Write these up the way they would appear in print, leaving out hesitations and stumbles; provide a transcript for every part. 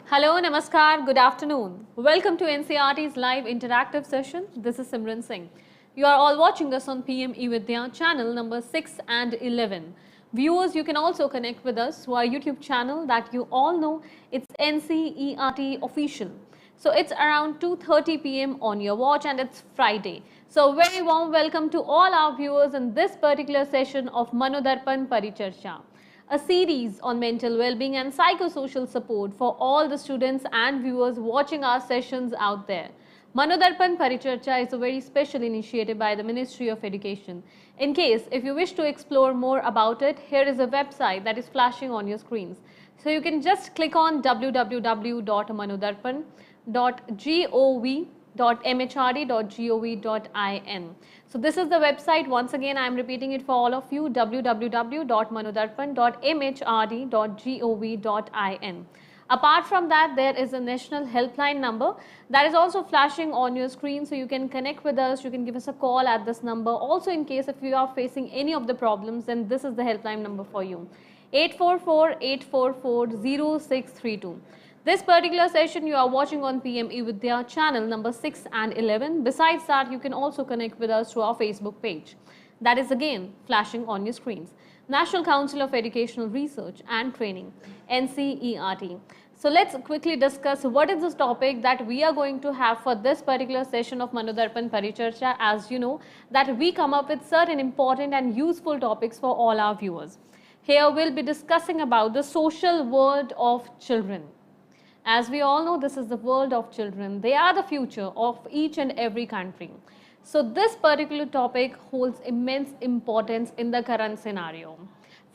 Hello, Namaskar, good afternoon. Welcome to NCRT's live interactive session. This is Simran Singh. You are all watching us on PMeVIDYA channel number 6 and 11. Viewers, you can also connect with us through our YouTube channel that you all know. It's NCERT official. So it's around 2:30 p.m. on your watch and it's Friday. So very warm welcome to all our viewers in this particular session of MANODARPAN Paricharcha, a series on mental well-being and psychosocial support for all the students and viewers watching our sessions out there. MANODARPAN Paricharcha is a very special initiative by the Ministry of Education. In case if you wish to explore more about it, here is a website that is flashing on your screens. So you can just click on www.manodarpan.gov.mhrd.gov.in. So this is the website. Once again, I am repeating it for all of you, www.manodarpan.mhrd.gov.in. Apart from that, there is a national helpline number that is also flashing on your screen, so you can connect with us. You can give us a call at this number. Also, in case if you are facing any of the problems, then this is the helpline number for you, 844-844-0632. This particular session you are watching on PMeVIDYA channel number 6 and 11. Besides that, you can also connect with us through our Facebook page. That is again flashing on your screens. National Council of Educational Research and Training, NCERT. So let's quickly discuss what is this topic that we are going to have for this particular session of MANODARPAN Paricharcha. As you know that we come up with certain important and useful topics for all our viewers. Here we'll be discussing about the social world of children. As we all know, this is the world of children. They are the future of each and every country. So this particular topic holds immense importance in the current scenario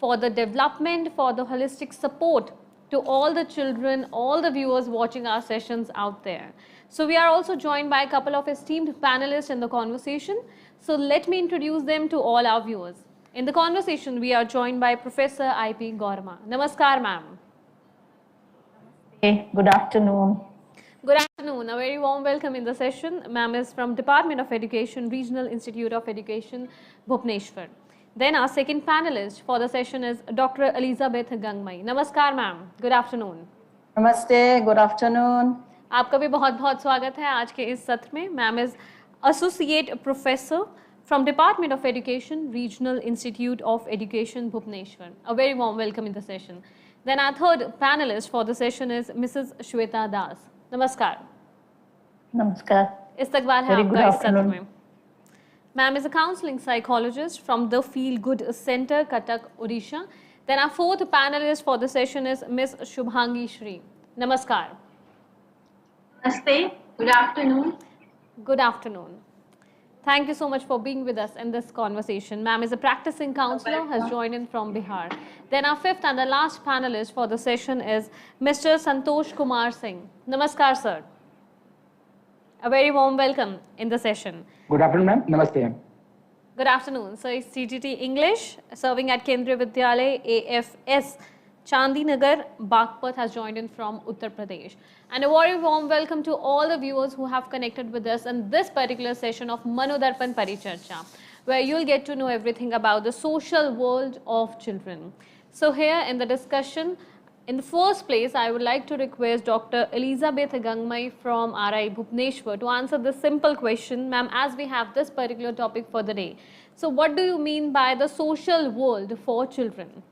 for the development, for the holistic support to all the children, all the viewers watching our sessions out there. So we are also joined by a couple of esteemed panelists in the conversation. So let me introduce them to all our viewers. In the conversation, we are joined by Professor I.P. Gowramma. Namaskar, ma'am. Hey, good afternoon. Good afternoon. A very warm welcome in the session. Ma'am is from Department of Education, Regional Institute of Education, Bhubaneswar. Then our second panelist for the session is Dr. Elizabeth Gangmei. Namaskar, ma'am. Good afternoon. Namaste. Good afternoon. आपका भी बहुत-बहुत स्वागत है आज के इस सत्र में. Ma'am is Associate Professor from Department of Education, Regional Institute of Education, Bhubaneswar. A very warm welcome in the session. Then our third panelist for the session is Mrs. Sweta Das. Namaskar. Namaskar. इस्तकबाल है आपका इस सत्र में. Ma'am is a counseling psychologist from the Feel Good Center, Cuttack, Odisha. Then our fourth panelist for the session is Miss Shubhangi Shree. Namaskar. Namaste. Good afternoon. Good afternoon. Thank you so much for being with us in this conversation. Ma'am is a practicing counselor, has joined in from Bihar. Then our fifth and the last panelist for the session is Mr. Santosh Kumar Singh. Namaskar, sir. A very warm welcome in the session. Good afternoon, ma'am. Namaste. Good afternoon. So, it's CGT English, serving at Kendriya Vidyalaya, AFS, Chandinagar, Baghpat has joined in from Uttar Pradesh. And a very warm welcome to all the viewers who have connected with us in this particular session of MANODARPAN Paricharcha, where you'll get to know everything about the social world of children. So here in the discussion, in the first place, I would like to request Dr. Elizabeth Gangmei from RI Bhubaneswar to answer this simple question. Ma'am, as we have this particular topic for the day. So what do you mean by the social world for children?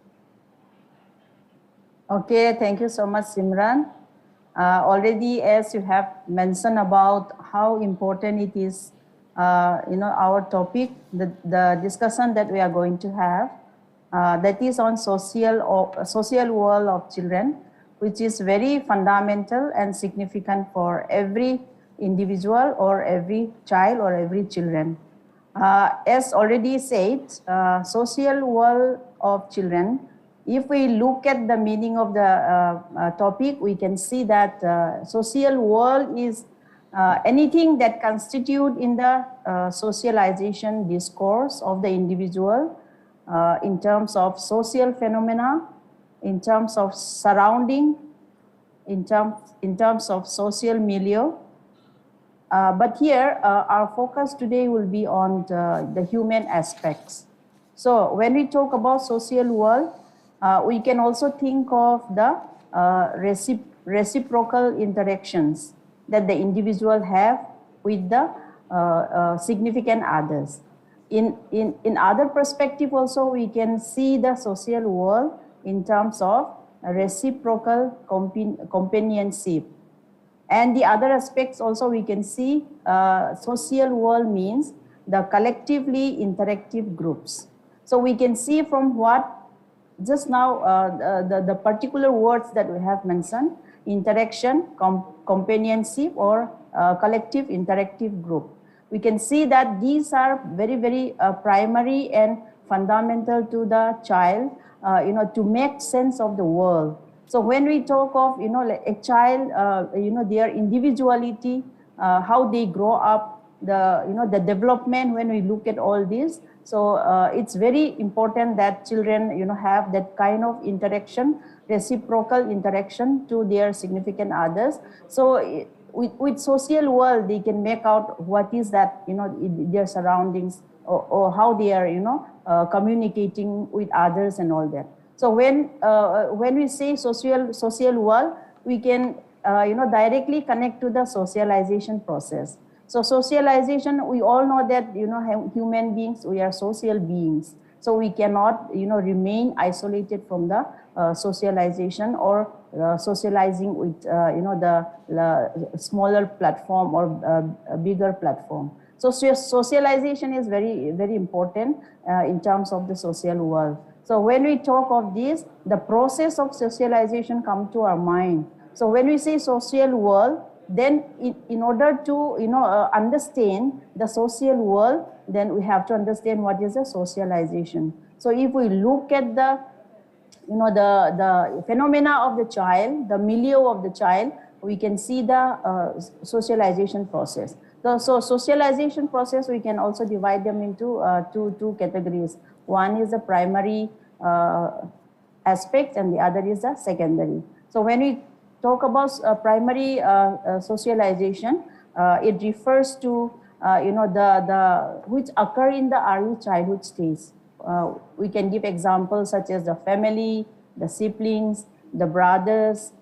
Okay, thank you so much, Simran. Already, as you have mentioned about how important it is, our topic, the discussion that we are going to have, that is on social world of children, which is very fundamental and significant for every individual or every child or every children. As already said, social world of children, if we look at the meaning of the topic, we can see that social world is anything that constitute in the socialization discourse of the individual in terms of social phenomena, in terms of surrounding, in terms of social milieu. But here, our focus today will be on the human aspects. So when we talk about social world, we can also think of the reciprocal interactions that the individual have with the significant others. In other perspective also, we can see the social world in terms of reciprocal companionship. And the other aspects also we can see social world means the collectively interactive groups. So we can see from what just now the particular words that we have mentioned, interaction, companionship, or collective interactive group. We can see that these are very, very primary and fundamental to the child, to make sense of the world. So when we talk of, like a child, their individuality, how they grow up, the development, when we look at all this, so it's very important that children, have that kind of interaction, reciprocal interaction to their significant others. So with social world, they can make out what is that, their surroundings, or how they are, communicating with others and all that. So when we say social world, we can directly connect to the socialization process. So socialization, we all know that human beings, we are social beings. So we cannot remain isolated from the socialization or socializing with the smaller platform or bigger platform. So socialization is very, very important in terms of the social world. So when we talk of this, the process of socialization comes to our mind. So when we say social world, then in order to understand the social world, then we have to understand what is the socialization. So if we look at the the phenomena of the child, the milieu of the child, we can see the socialization process. So socialization process, we can also divide them into two categories. One is the primary aspect and the other is the secondary. So when we talk about primary socialization, it refers to the which occur in the early childhood stage. We can give examples such as the family, the siblings, the brothers,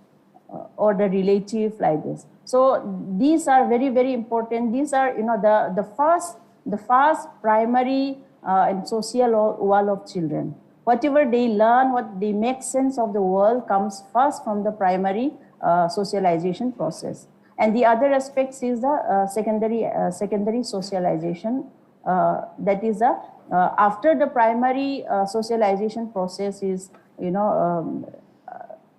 or the relative, like this. So these are very, very important. These are the first primary and social world of children. Whatever they learn, what they make sense of the world comes first from the primary socialization process. And the other aspects is the secondary socialization. That is after the primary socialization process is,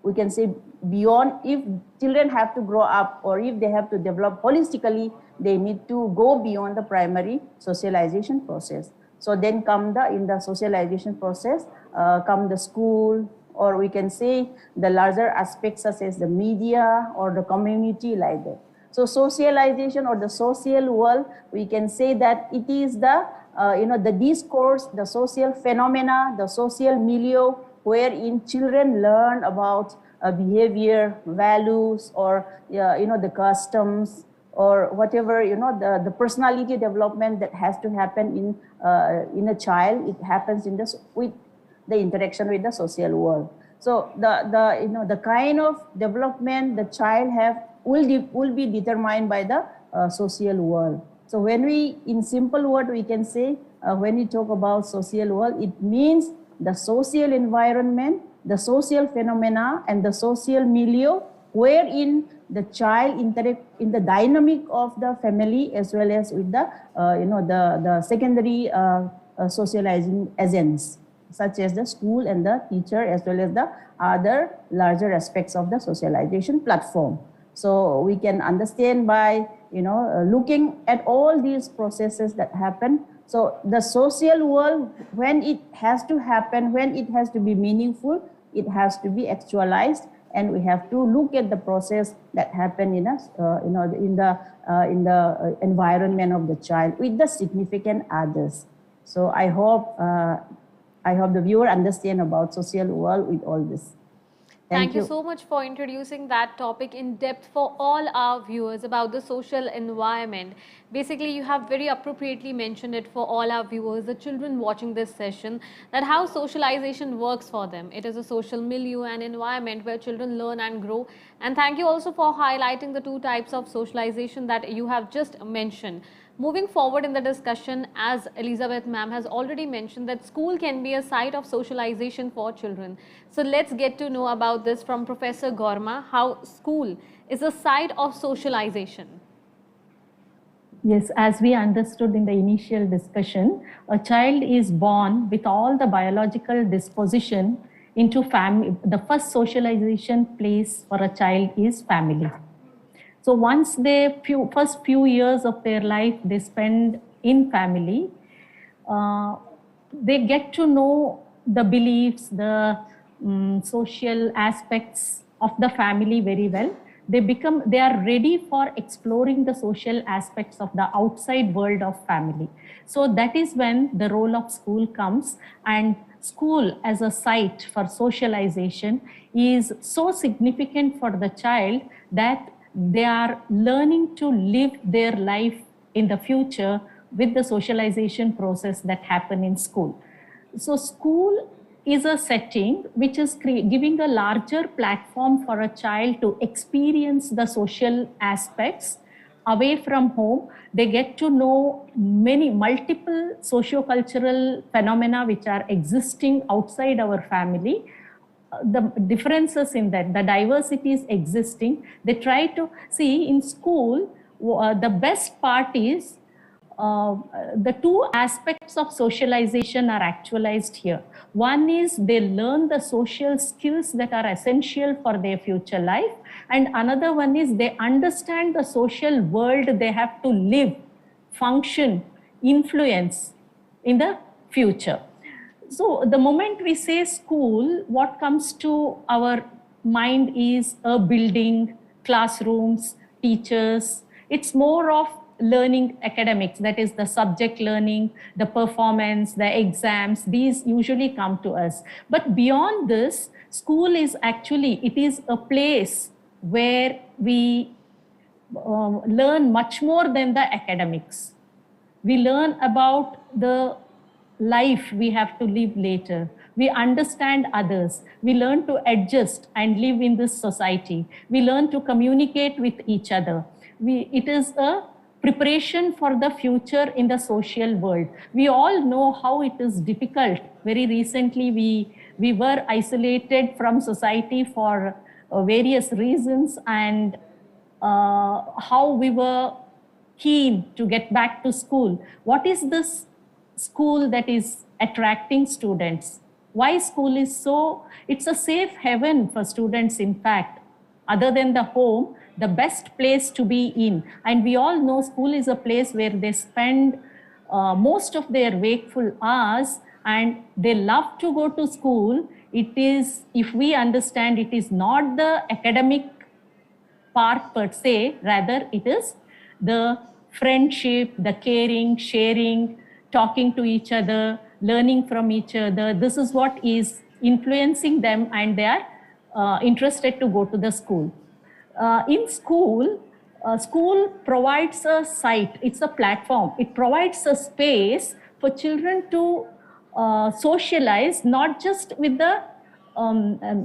we can say beyond, if children have to grow up or if they have to develop holistically, they need to go beyond the primary socialization process. So then in the socialization process, come the school, or we can say the larger aspects such as the media or the community, like that. So socialization or the social world, we can say that it is the the discourse, the social phenomena, the social milieu, wherein children learn about behavior, values, or the customs, or whatever the personality development that has to happen in a child. It happens with the interaction with the social world. So the kind of development the child will be determined by the social world. So when in simple word, we can say, when we talk about social world, it means the social environment, the social phenomena, and the social milieu, wherein the child interact in the dynamic of the family as well as with the the secondary socializing agents, such as the school and the teacher, as well as the other larger aspects of the socialization platform. So we can understand by looking at all these processes that happen. So the social world, when it has to happen, when it has to be meaningful, it has to be actualized, and we have to look at the process that happen in the environment of the child with the significant others. So I hope the viewer understand about social world with all this. Thank you so much for introducing that topic in depth for all our viewers about the social environment. Basically, you have very appropriately mentioned it for all our viewers, the children watching this session, that how socialization works for them. It is a social milieu and environment where children learn and grow. And thank you also for highlighting the two types of socialization that you have just mentioned. Moving forward in the discussion, as Elizabeth ma'am has already mentioned, that school can be a site of socialization for children. So let's get to know about this from Professor Gowramma, how school is a site of socialization. Yes, as we understood in the initial discussion, a child is born with all the biological disposition into family. The first socialization place for a child is family. So once they first few years of their life they spend in family, they get to know the beliefs, the social aspects of the family very well. They are ready for exploring the social aspects of the outside world of family. So that is when the role of school comes, and school as a site for socialization is so significant for the child that they are learning to live their life in the future with the socialization process that happen in school. So school is a setting which is giving a larger platform for a child to experience the social aspects away from home. They get to know multiple socio-cultural phenomena which are existing outside our family. The differences in that, the diversity is existing. They try to see in school, the best part is the two aspects of socialization are actualized here. One is they learn the social skills that are essential for their future life, and another one is they understand the social world they have to live, function, influence in the future. So the moment we say school, what comes to our mind is a building, classrooms, teachers. It's more of learning academics, that is the subject learning, the performance, the exams, these usually come to us. But beyond this, school is actually, it is a place where we learn much more than the academics. We learn about the life we have to live later. We understand others. We learn to adjust and live in this society. We learn to communicate with each other. It is a preparation for the future in the social world. We all know how it is difficult. Very recently, we were isolated from society for various reasons, and how we were keen to get back to school. What is this school that is attracting students? Why school is so, it's a safe haven for students, in fact, other than the home, the best place to be in. And we all know school is a place where they spend most of their wakeful hours, and they love to go to school. It is, if we understand, it is not the academic part per se, rather it is the friendship, the caring, sharing, talking to each other, learning from each other. This is what is influencing them, and they are interested to go to the school. In school, school provides a site, it's a platform. It provides a space for children to socialize, not just with the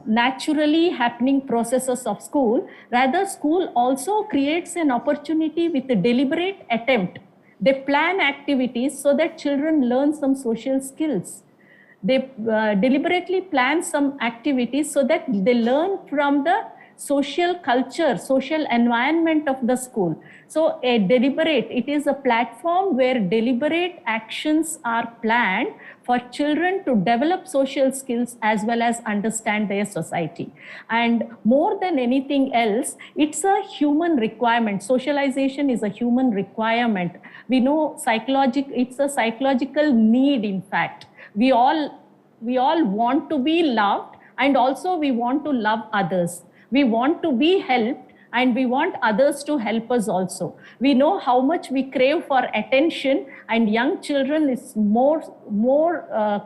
naturally happening processes of school. Rather, school also creates an opportunity with a deliberate attempt. They plan activities so that children learn some social skills. They deliberately plan some activities so that they learn from the social culture, social environment of the school. So it is a platform where deliberate actions are planned for children to develop social skills as well as understand their society. And more than anything else, it's a human requirement. Socialization is a human requirement. We know it's a psychological need, in fact. We all want to be loved, and also we want to love others. We want to be helped, and we want others to help us also. We know how much we crave for attention, and young children is more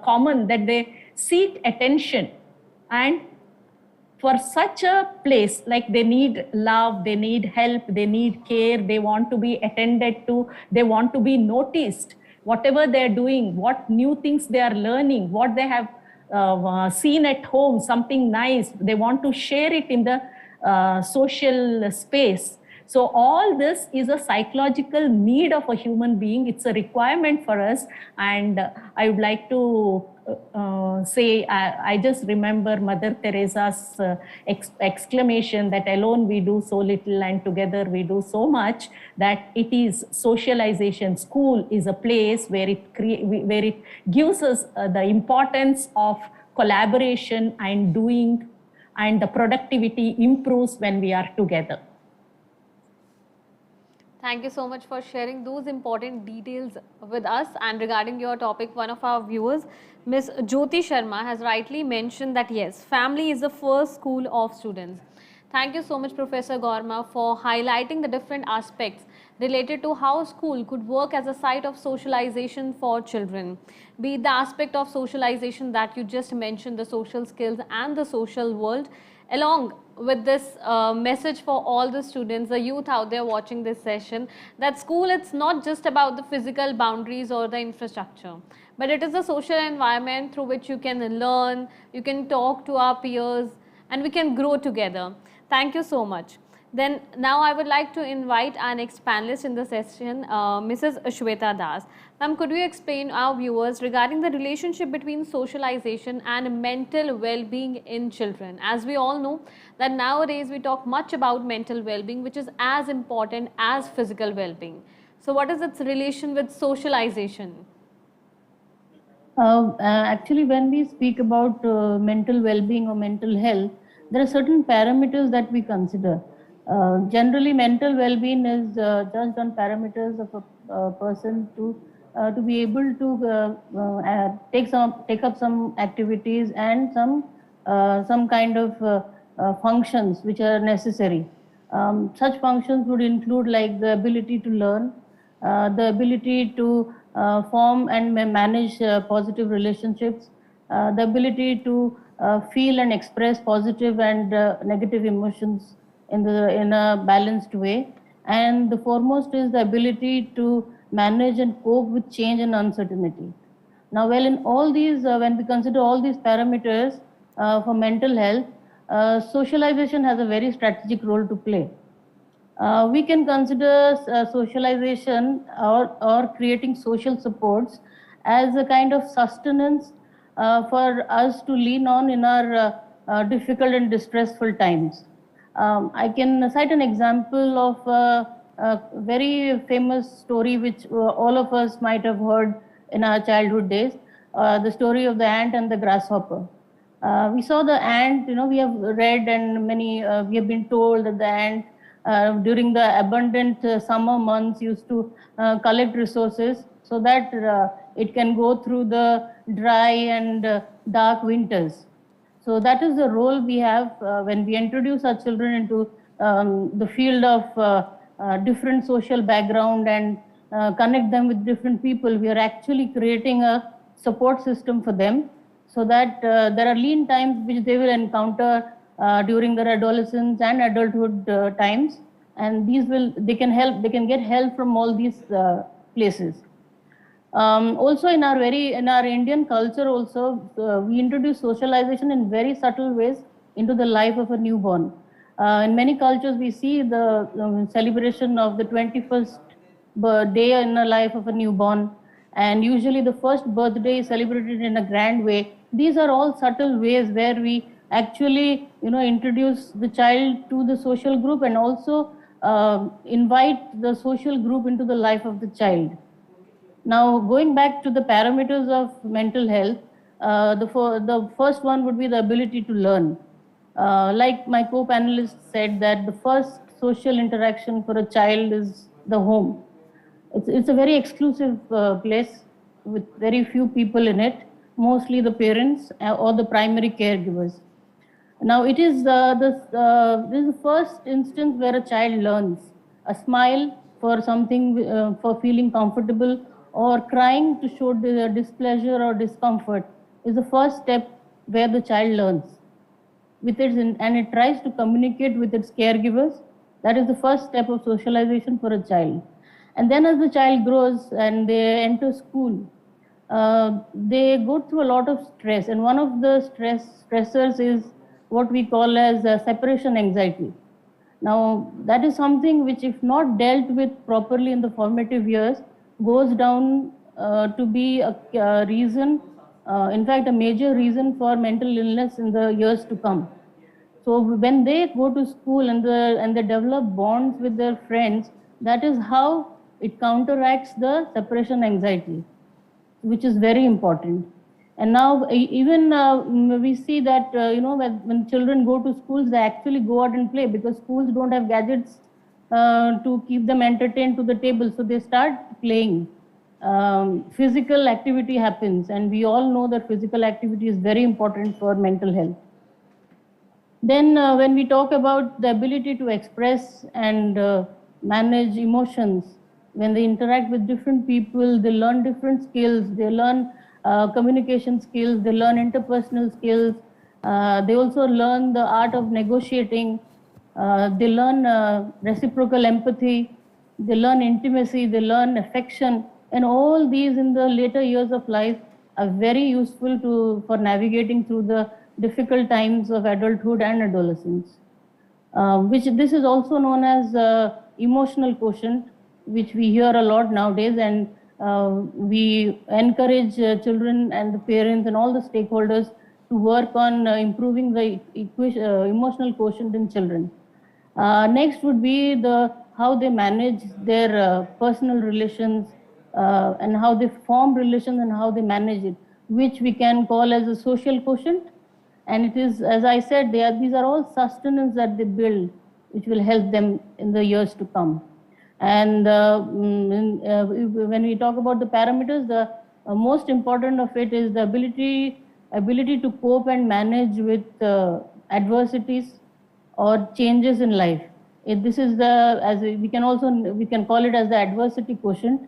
common that they seek attention, and for such a place, like they need love, they need help, they need care, they want to be attended to, they want to be noticed, whatever they're doing, what new things they are learning, what they have seen at home, something nice, they want to share it in the social space. So all this is a psychological need of a human being. It's a requirement for us. And I would like to say, I just remember Mother Teresa's exclamation that alone we do so little and together we do so much, that it is socialization. School is a place where it gives us the importance of collaboration and doing, and the productivity improves when we are together. Thank you so much for sharing those important details with us. And regarding your topic, one of our viewers, Ms. Jyoti Sharma, has rightly mentioned that yes, family is the first school of students. Thank you so much, Professor Gowramma, for highlighting the different aspects related to how school could work as a site of socialization for children. Be it the aspect of socialization that you just mentioned, the social skills and the social world, along with this message for all the students, the youth out there watching this session, that school, it's not just about the physical boundaries or the infrastructure, but it is a social environment through which you can learn, you can talk to our peers, and we can grow together. Thank you so much. Then now I would like to invite our next panelist in the session, Mrs. Sweta Das. Ma'am, could you explain our viewers regarding the relationship between socialization and mental well-being in children? As we all know that nowadays we talk much about mental well-being, which is as important as physical well-being. So what is its relation with socialization? Actually, when we speak about mental well-being or mental health, there are certain parameters that we consider. Generally, mental well-being is judged on parameters of a person to be able to take up some activities and some kind of functions which are necessary. Such functions would include like the ability to learn, the ability to form and manage positive relationships, the ability to feel and express positive and negative emotions in a balanced way, and the foremost is the ability to manage and cope with change and uncertainty. Now, well, in all these, when we consider all these parameters for mental health, socialization has a very strategic role to play. We can consider socialization or creating social supports as a kind of sustenance for us to lean on in our difficult and distressful times. I can cite an example of a very famous story which all of us might have heard in our childhood days, the story of the ant and the grasshopper. We saw the ant, we have read and we have been told that the ant during the abundant summer months used to collect resources so that it can go through the dry and dark winters. So that is the role we have when we introduce our children into the field of different social background and connect them with different people. We are actually creating a support system for them so that there are lean times which they will encounter during their adolescence and adulthood times, and they can get help from all these places. Also in our Indian culture also, we introduce socialization in very subtle ways into the life of a newborn. In many cultures, we see the celebration of the 21st day in the life of a newborn, and usually the first birthday is celebrated in a grand way. These are all subtle ways where we actually, introduce the child to the social group and also invite the social group into the life of the child. Now, going back to the parameters of mental health, the first one would be the ability to learn. Like my co-panelist said, that the first social interaction for a child is the home. It's a very exclusive place with very few people in it, mostly the parents or the primary caregivers. Now, it is this is the first instance where a child learns. A smile for something, for feeling comfortable, or crying to show displeasure or discomfort is the first step where the child learns. with its, and it tries to communicate with its caregivers. That is the first step of socialization for a child. And then as the child grows and they enter school, they go through a lot of stress, and one of the stressors is what we call as separation anxiety. Now, that is something which, if not dealt with properly in the formative years, goes down to be a reason, in fact, a major reason for mental illness in the years to come. So when they go to school and they develop bonds with their friends, that is how it counteracts the separation anxiety, which is very important. And now even we see that, when children go to schools, they actually go out and play because schools don't have gadgets to keep them entertained to the table. So they start playing. Physical activity happens, and we all know that physical activity is very important for mental health. Then when we talk about the ability to express and manage emotions, when they interact with different people, they learn different skills, they learn communication skills, they learn interpersonal skills, they also learn the art of negotiating, they learn reciprocal empathy, they learn intimacy, they learn affection, and all these in the later years of life are very useful for navigating through the difficult times of adulthood and adolescence. This is also known as emotional quotient, which we hear a lot nowadays, and we encourage children and the parents and all the stakeholders to work on improving the emotional quotient in children. Next would be how they manage their personal relations and how they form relations and how they manage it, which we can call as a social quotient. And it is, as I said, these are all sustenance that they build, which will help them in the years to come. And when we talk about the parameters, the most important of it is the ability to cope and manage with adversities or changes in life. This is we can call it as the adversity quotient.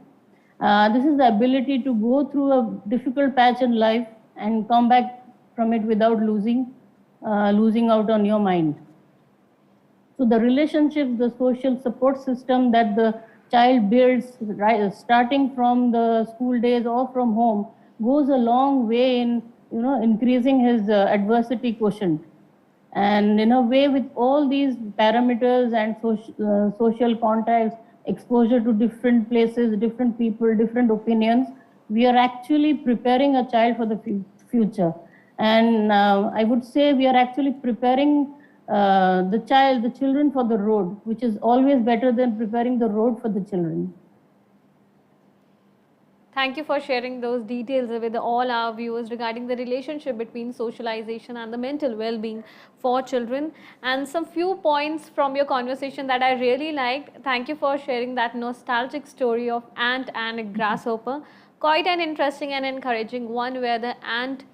This is the ability to go through a difficult patch in life and come back from it without losing out on your mind. So the relationships, the social support system that the child builds, starting from the school days or from home, goes a long way in increasing his adversity quotient. And in a way, with all these parameters and social contacts, exposure to different places, different people, different opinions, we are actually preparing a child for the future. And I would say we are actually preparing the children for the road, which is always better than preparing the road for the children. Thank you for sharing those details with all our viewers regarding the relationship between socialization and the mental well-being for children, and some few points from your conversation that I really liked. Thank you for sharing that nostalgic story of ant and a grasshopper. Quite an interesting and encouraging one, where the ant,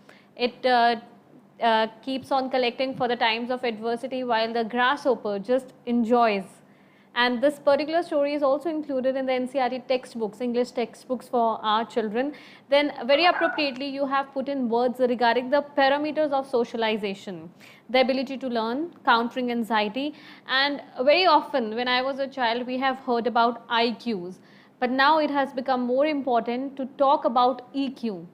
keeps on collecting for the times of adversity, while the grasshopper just enjoys. And this particular story is also included in the NCERT textbooks, English textbooks for our children. Then very appropriately, you have put in words regarding the parameters of socialization, the ability to learn, countering anxiety. And very often when I was a child, we have heard about IQs, but now it has become more important to talk about EQ.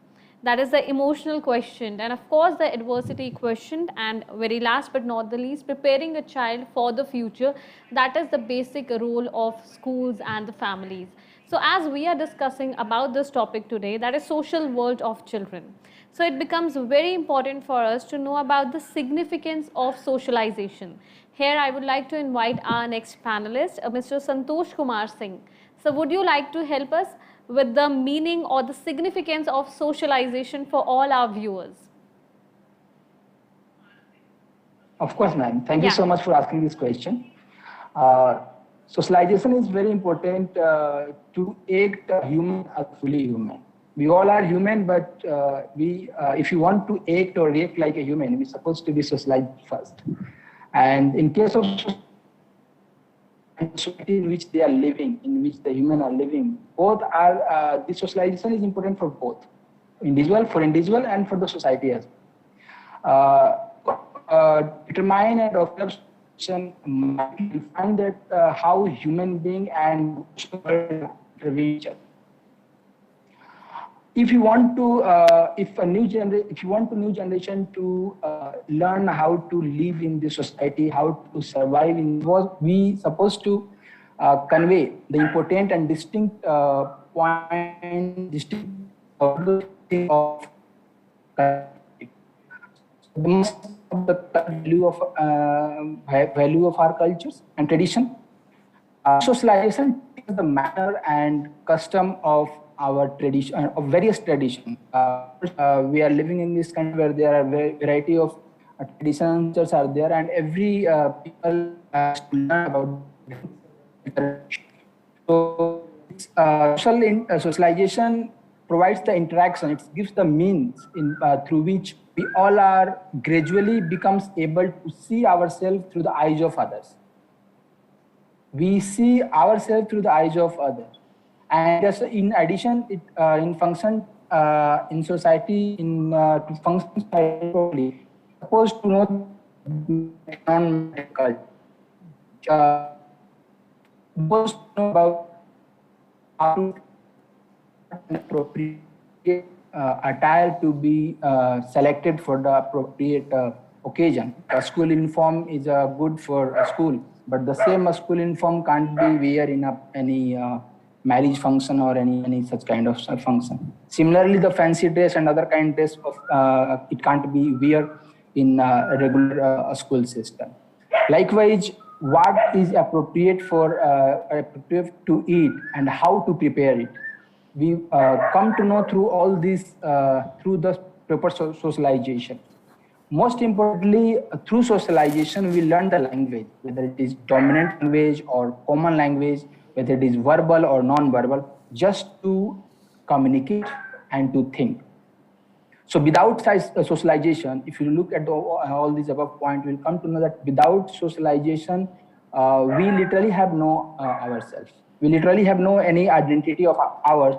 That is the emotional quotient, and of course the adversity quotient, and very last but not the least, preparing a child for the future. That is the basic role of schools and the families. So as we are discussing about this topic today, that is social world of children, so it becomes very important for us to know about the significance of socialization. Here I would like to invite our next panelist, Mr. Santosh Kumar Singh. So would you like to help us with the meaning or the significance of socialization for all our viewers? Of course, ma'am. Thank you so much for asking this question. Socialization is very important to act human as fully human. We all are human, but if you want to act or react like a human, we're supposed to be socialized first. And in case of society in which they are living, in which the human are living, both are, the socialization is important for both, individual and for the society as well. determine and observe we find that how human being and each other. If you want to, if you want a new generation to learn how to live in the society, how to survive in, we supposed to convey the important and distinct of the value of our cultures and tradition. Socialization is the manner and custom of our tradition, of various traditions. We are living in this country where there are variety of traditions are there, and every people has to learn about it. So, socialization provides the interaction. It gives the means through which we all are gradually becomes able to see ourselves through the eyes of others. We see ourselves through the eyes of others. And in addition, it in function in society, to function properly, supposed to know non-medical, supposed to know about how to appropriate attire to be selected for the appropriate occasion. A school uniform is good for a school, but the same school uniform can't be wear in any marriage function or any such kind of function. Similarly, the fancy dress and other kind of dress of it can't be wear in a regular school system. Likewise, what is appropriate for appropriate to eat and how to prepare it, we come to know through all this through the proper socialization. Most importantly, through socialization, we learn the language, whether it is dominant language or common language, whether it is verbal or non-verbal, just to communicate and to think. So without socialization, if you look at all these above points, we'll come to know that without socialization, we literally have no ourselves. We literally have no any identity of ours.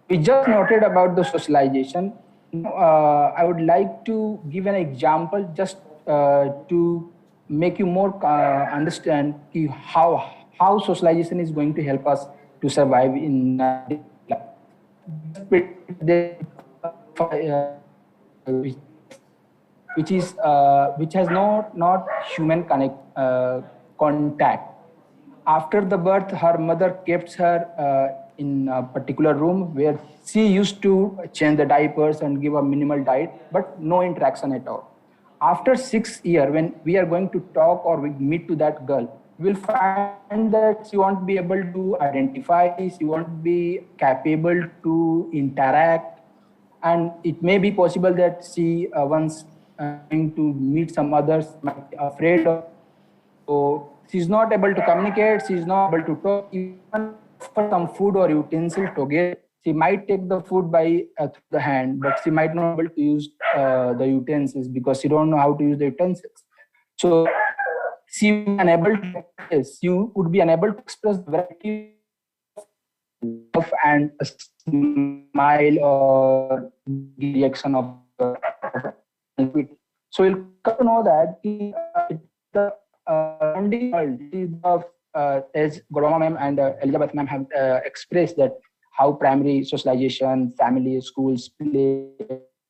We just noted about the socialization. I would like to give an example just to make you more understand how socialization is going to help us to survive in life. Which has not human contact. After the birth, her mother kept her in a particular room where she used to change the diapers and give a minimal diet, but no interaction at all. After 6 years, when we are going to talk or we meet to that girl, we'll find that she won't be able to identify, she won't be capable to interact, and it may be possible that she once going to meet some others might be afraid of. So she's not able to communicate, she's not able to talk, even for some food or utensil together. She might take the food by through the hand, but she might not be able to use the utensils because she don't know how to use the utensils. So she would be unable to express, you would be unable to express the variety of and a smile or reaction of so you'll come to know that the world as Gowramma ma'am and Elizabeth ma'am have expressed that how primary socialization, family, schools play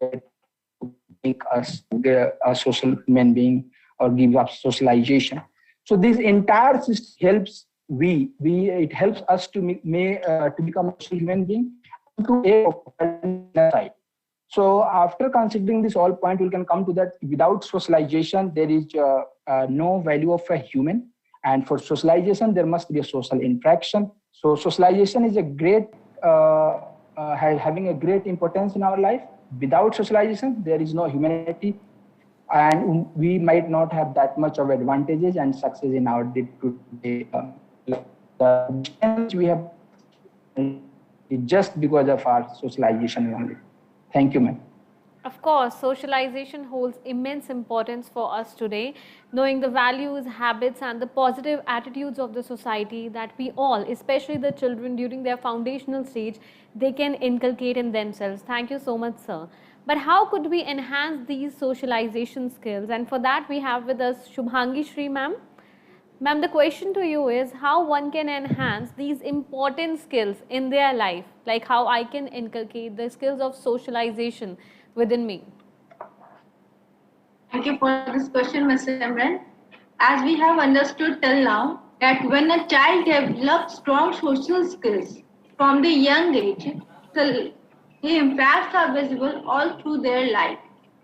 to make us a social human being or give up socialization. So this entire system helps it helps us to become a social human being to a side. So after considering this all point, we can come to that without socialization, there is no value of a human. And for socialization, there must be a social interaction. So socialization is a great, having a great importance in our life. Without socialization, there is no humanity. And we might not have that much of advantages and success in our day-to-day life. The challenge we have is just because of our socialization only. Thank you, ma'am. Of course, socialization holds immense importance for us today, knowing the values, habits and the positive attitudes of the society that we all, especially the children during their foundational stage, they can inculcate in themselves. Thank you so much, sir. But how could we enhance these socialization skills? And for that we have with us Shubhangi Shree ma'am. Ma'am, the question to you is how one can enhance these important skills in their life, like how I can inculcate the skills of socialization within me. Thank you for this question, Ms. Simran. As we have understood till now, that when a child develops strong social skills from the young age, the impacts are visible all through their life.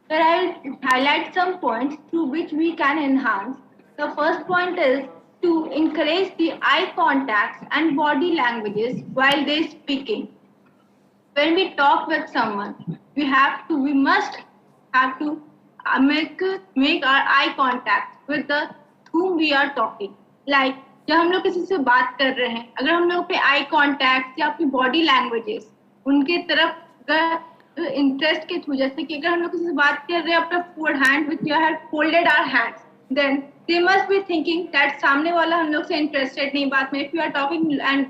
Here I will highlight some points through which we can enhance. The first point is to encourage the eye contacts and body languages while they're speaking. When we talk with someone, we must have to make our eye contact with the whom we are talking. Like जब हम लोग किसी से बात कर रहे हैं, अगर हम लोग पे आई कॉन्टैक्ट या अपनी बॉडी लैंग्वेजेस उनके तरफ इंटरेस्ट के थ्रू, जैसे कि अगर हम लोग किसी से बात कर रहे हैं अपना fold hand with your have folded our hands, then they must be thinking that सामने वाला हम लोग से इंटरेस्टेड नहीं बात में. If you are talking and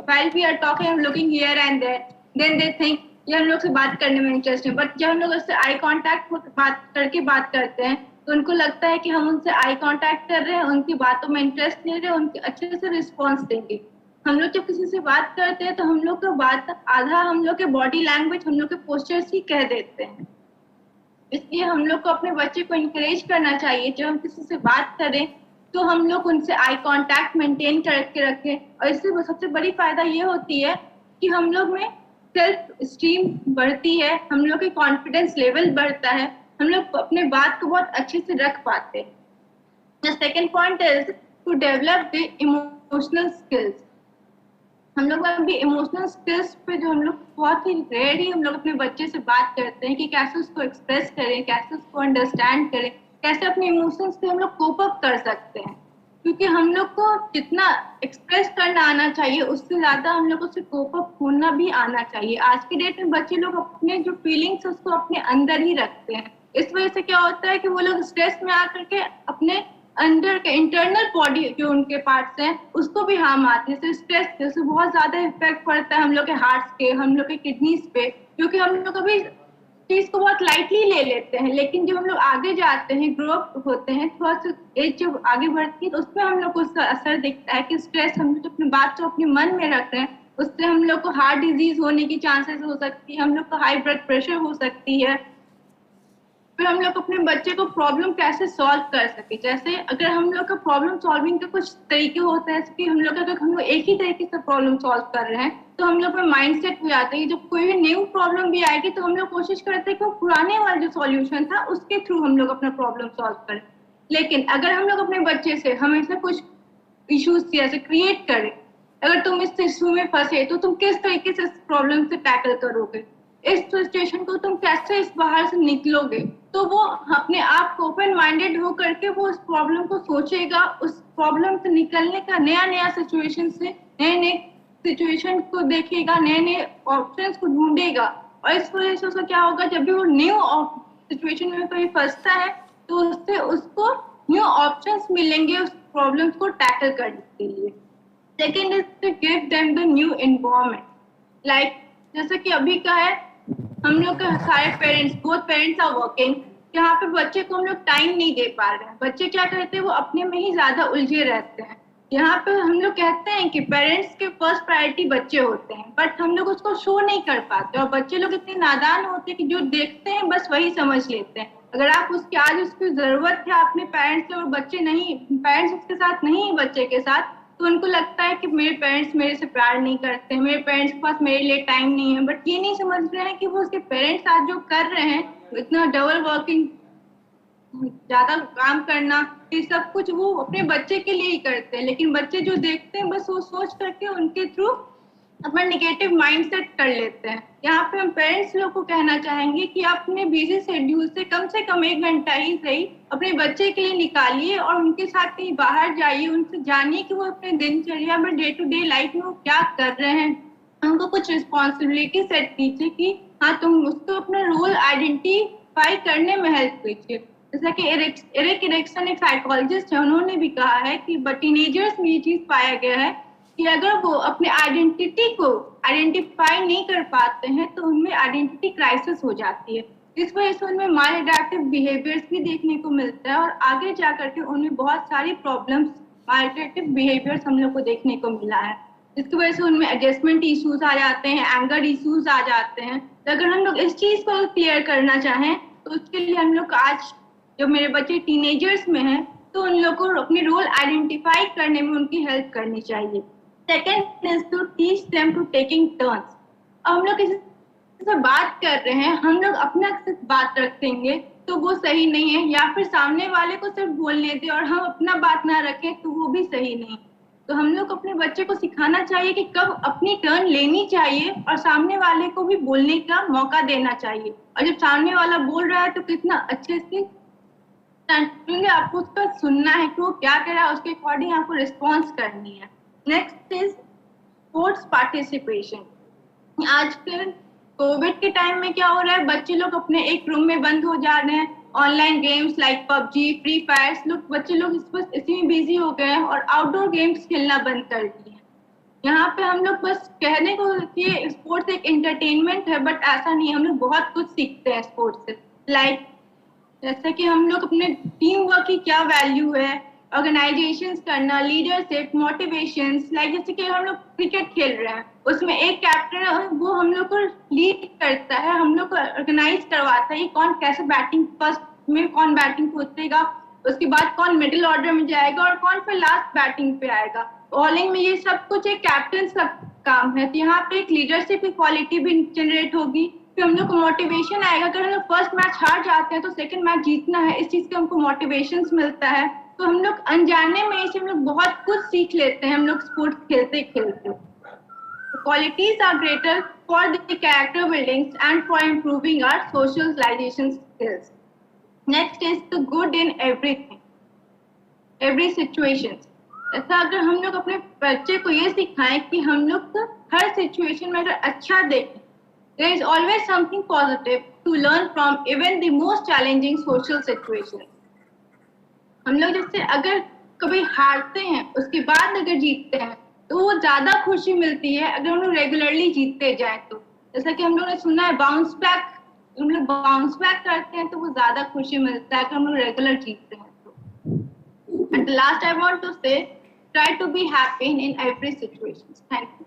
while we are talking I'm looking here and there, then they think ये हम लोग से बात करने में इंटरेस्ट है. बट जब हम लोग उससे आई कांटेक्ट बात करते हैं तो उनको लगता है कि हम उनसे आई कांटेक्ट कर रहे हैं, उनकी बातों में इंटरेस्ट ले रहे हैं, उनके अच्छे से रिस्पॉन्स देंगे. हम लोग जब किसी से बात करते हैं तो हम लोग का बात आधा हम लोग के बॉडी लैंग्वेज, हम लोग के पोस्चर्स ही कह देते हैं. इसलिए हम लोग को अपने बच्चे को इंकरेज करना चाहिए जब हम किसी से बात करें तो हम लोग उनसे आई कांटेक्ट मेंटेन करके रखें. और इससे सबसे बड़ी फायदा ये होती है कि हम लोग में सेल्फ स्टीम बढ़ती है, हम लोग की कॉन्फिडेंस लेवल बढ़ता है, हम लोग अपने बात को बहुत अच्छे से रख पाते हैं. The second point is to develop the emotional skills. हम लोग अभी इमोशनल स्किल्स पे जो हम लोग बहुत ही रेयर ही हम लोग अपने बच्चे से बात करते हैं कि कैसे उसको एक्सप्रेस करें, कैसे उसको अंडरस्टैंड करें, कैसे अपने इमोशंस से हम लोग कोप अप कर सकते हैं. क्योंकि हम लोग को जितना एक्सप्रेस करना आना चाहिए उससे ज्यादा हम लोग को उससे कोप अप होना भी आना चाहिए. आज के डेट में बच्चे लोग अपने जो फीलिंग्स उसको अपने अंदर ही रखते हैं. इस वजह से क्या होता है कि वो लोग स्ट्रेस में आकर के अपने अंदर के इंटरनल बॉडी जो उनके पार्ट्स हैं उसको भी हार्म आती है. स्ट्रेस से बहुत ज्यादा इफेक्ट पड़ता है हम लोग के हार्ट के, हम लोग के किडनीज पे, क्योंकि हम लोग अभी चीज को बहुत लाइटली ले लेते हैं. लेकिन जब हम लोग आगे जाते हैं, ग्रो अप होते हैं, थोड़ा सा एज जब आगे बढ़ती है तो उसमें हम लोग को उसका असर दिखता है कि स्ट्रेस हम लोग अपनी बात को अपने मन में रख रहे हैं, उससे हम लोग को हार्ट डिजीज होने की चांसेस हो सकती है, हम लोग को हाई ब्लड प्रेशर हो सकती है. फिर हम लोग अपने बच्चे को प्रॉब्लम कैसे सॉल्व कर सके, जैसे अगर हम लोग का प्रॉब्लम सॉल्विंग के कुछ तरीके होते हैं कि हम लोग अगर हम लोग एक ही तरीके से प्रॉब्लम सॉल्व कर रहे हैं तो हम लोग में माइंडसेट हो जाता है कि जब कोई भी न्यू प्रॉब्लम भी आएगी तो हम लोग कोशिश करते हैं कि वो पुराने वाला जो सॉल्यूशन था उसके थ्रू हम लोग अपना प्रॉब्लम सॉल्व करें. लेकिन अगर हम लोग अपने बच्चे से हमेशा कुछ इश्यूज ऐसे क्रिएट करें, अगर तुम इस इशू में फंसे तो तुम किस तरीके से इस प्रॉब्लम से टैकल करोगे, इस सिचुएशन को तुम कैसे इस बाहर से निकलोगे, तो वो अपने आप को ओपन माइंडेड हो करके वो उस प्रॉब्लम को सोचेगा, उस प्रॉब्लम से निकलने का नया सिचुएशन से नए सिचुएशन को देखेगा, नए ऑप्शंस को ढूंढेगा. और इस वजह से उसका क्या होगा, जब भी वो न्यू सिचुएशन में कोई फंसता है तो उससे उसको न्यू ऑप्शंस मिलेंगे उस प्रॉब्लम्स को टैकल करने के लिए. Second is to give them the new environment. Like जैसे कि अभी का है, हम लोग के सारे parents, both parents are working, यहाँ पे बच्चे को हम लोग टाइम नहीं दे पा रहे हैं. बच्चे क्या करते हैं, वो अपने में ही ज्यादा उलझे रहते हैं. यहाँ पे हम लोग कहते हैं कि पेरेंट्स के फर्स्ट प्रायोरिटी बच्चे होते हैं, बट हम लोग उसको शो नहीं कर पाते. और बच्चे लोग इतने नादान होते हैं कि जो देखते हैं बस वही समझ लेते हैं. अगर आप उसकी आज उसकी जरूरत है अपने पेरेंट्स और बच्चे नहीं, पेरेंट्स उसके साथ नहीं है बच्चे के साथ, तो उनको लगता है कि मेरे पेरेंट्स मेरे से प्यार नहीं करते, मेरे पेरेंट्स के पास मेरे लिए टाइम नहीं है. बट ये नहीं समझ रहे हैं कि वो उसके पेरेंट्स आज जो कर रहे हैं, इतना डबल वर्किंग, ज्यादा काम करना, ये सब कुछ वो अपने बच्चे के लिए ही करते हैं. लेकिन बच्चे जो देखते हैं बस वो सोच करके उनके थ्रू अपना निगेटिव माइंडसेट कर लेते हैं. यहाँ पे हम पेरेंट्स लोग को कहना चाहेंगे कि आप अपने बिजी शेड्यूल से कम 1 घंटा ही सही अपने बच्चे के लिए निकालिए और उनके साथ कहीं बाहर जाइए, उनसे जानिए कि वो अपने दिनचर्या में डे टू डे लाइफ में वो क्या कर रहे हैं. उनको कुछ रिस्पॉन्सिबिलिटी सेट कीजिए कि हाँ तुम उसको अपना रोल आइडेंटिफाई करने में हेल्प कीजिए. जैसा कि एरिक एरिक्सन एक साइकोलॉजिस्ट है, उन्होंने भी कहा है कि टीनेजर्स में ये चीज पाया गया है कि अगर वो अपने आइडेंटिटी को आइडेंटिफाई नहीं कर पाते हैं तो उनमें आइडेंटिटी क्राइसिस हो जाती है। इस वजह से उनमें मालएडेप्टिव बिहेवियर्स भी देखने को मिलता है और आगे जा करके उनमें बहुत सारी प्रॉब्लम्स, मालएडेप्टिव बिहेवियर्स हम लोग को देखने को मिला है, जिसकी वजह से उनमें एडजस्टमेंट इश्यूज आ जाते हैं, एंगर इश्यूज आ जाते हैं। तो अगर हम लोग इस चीज को क्लियर करना चाहें तो उसके लिए हम लोग आज जो मेरे बच्चे टीनेजर्स में हैं तो उन लोगों को अपने रोल आइडेंटिफाई करने में उनकी हेल्प करनी चाहिए। Second is to teach them to taking turns. हम लोग किसी से बात कर रहे हैं, हम लोग अपना सिर्फ बात रखेंगे तो वो सही नहीं है, या फिर सामने वाले को सिर्फ बोलने दे और हम अपना बात ना रखें तो वो भी सही नहीं। तो हम लोग अपने बच्चे को सिखाना चाहिए कि कब अपनी टर्न लेनी चाहिए और सामने वाले को भी बोलने का मौका देना चाहिए, और जब सामने वाला बोल रहा है तो कितना अच्छे से आपको उसका सुनना है कि वो क्या कह रहा है, उसके अकॉर्डिंग आपको रिस्पॉन्स करनी है। Next is sports participation. आजकल कोविड के टाइम में क्या हो रहा है, बच्चे लोग अपने एक रूम में बंद हो जा रहे हैं, online games like PUBG, free fire, बच्चे लोग इसी में बिजी हो गए हैं और आउटडोर गेम्स खेलना बंद कर दिए हैं। यहाँ पे हम लोग बस कहने को कि स्पोर्ट्स एक एंटरटेनमेंट है, बट ऐसा नहीं है, हम लोग बहुत कुछ सीखते हैं स्पोर्ट्स से। लाइक जैसे कि हम लोग अपने टीम वर्क की क्या वैल्यू है, ऑर्गेनाइजेशंस करना, लीडरशिप, मोटिवेशंस। लाइक जैसे कि हम लोग क्रिकेट खेल रहे हैं, उसमें एक कैप्टन है, वो हम लोग को लीड करता है, हम लोग को ऑर्गेनाइज करवाता है कौन कैसे बैटिंग, फर्स्ट में कौन बैटिंग को उतरेगा, उसके बाद कौन मिडिल ऑर्डर में जाएगा और कौन फिर लास्ट बैटिंग पे आएगा। बॉलिंग में ये सब कुछ एक कैप्टन का काम है। तो यहाँ पे एक लीडरशिप की क्वालिटी भी जनरेट होगी, फिर हम लोग को मोटिवेशन आएगा। अगर हम लोग फर्स्ट मैच हार जाते हैं तो सेकंड मैच जीतना है, इस चीज का हमको मोटिवेशन मिलता है। तो हम लोग अनजाने में इसे हम लोग बहुत कुछ सीख लेते हैं हम लोग स्पोर्ट्स खेलते खेलते। Qualities are greater for the character buildings and for improving our socialisation skills. Next is the good in everything, every situation. ऐसा अगर हम लोग अपने बच्चे को ये सिखाएं कि हम लोग हर सिचुएशन में अगर अच्छा देखें, there is always something positive to learn from even the most challenging social situation. हम लोग जैसे अगर कभी हारते हैं उसके बाद अगर जीतते हैं तो वो ज्यादा खुशी मिलती है अगर हम लोग रेगुलरली जीतते जाए तो। जैसा कि हम लोग ने सुना है बाउंस बैक, हम लोग बाउंस बैक करते हैं तो वो ज्यादा खुशी मिलता है अगर हम लोग रेगुलर जीतते हैं तो। And last I want to say try to be happy in every situation. Thank you.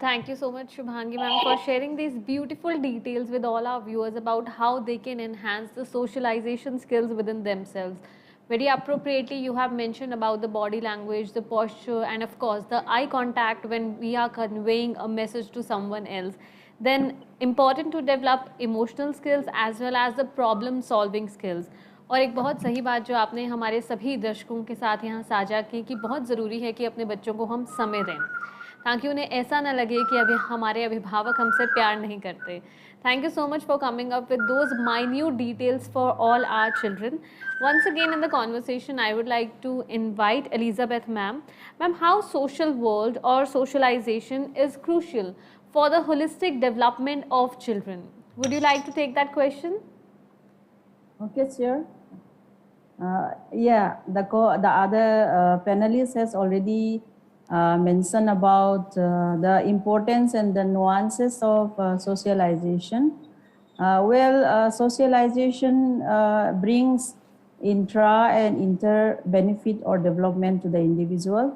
Thank you so much, Shubhangi ma'am, for sharing these beautiful details with all our viewers about how they can enhance the socialization skills within themselves. Very appropriately, you have mentioned about the body language, the posture, and of course, the eye contact when we are conveying a message to someone else. Then, important to develop emotional skills as well as the problem solving skills. और एक बहुत सही बात जो आपने हमारे सभी दर्शकों के साथ यहाँ साझा की कि बहुत ज़रूरी है कि अपने बच्चों को हम समय दें ताकि उन्हें ऐसा ना लगे कि अभी हमारे अभिभावक हमसे प्यार नहीं करते। Thank you so much for coming up with those minute details for all our children. Once again in the conversation, I would like to invite Elizabeth ma'am. Ma'am, how social world or socialization is crucial for the holistic development of children? Would you like to take that question? Okay, sure. Yeah, the other panelist has already mentioned about the importance and the nuances of socialization. Socialization brings intra and inter benefit or development to the individual,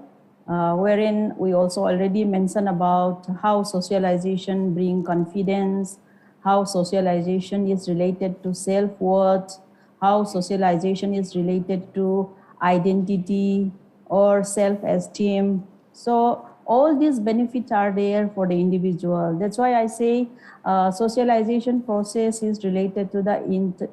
wherein we also already mentioned about how socialization brings confidence, how socialization is related to self-worth, how socialization is related to identity or self-esteem. So all these benefits are there for the individual. That's why I say socialization process is related to the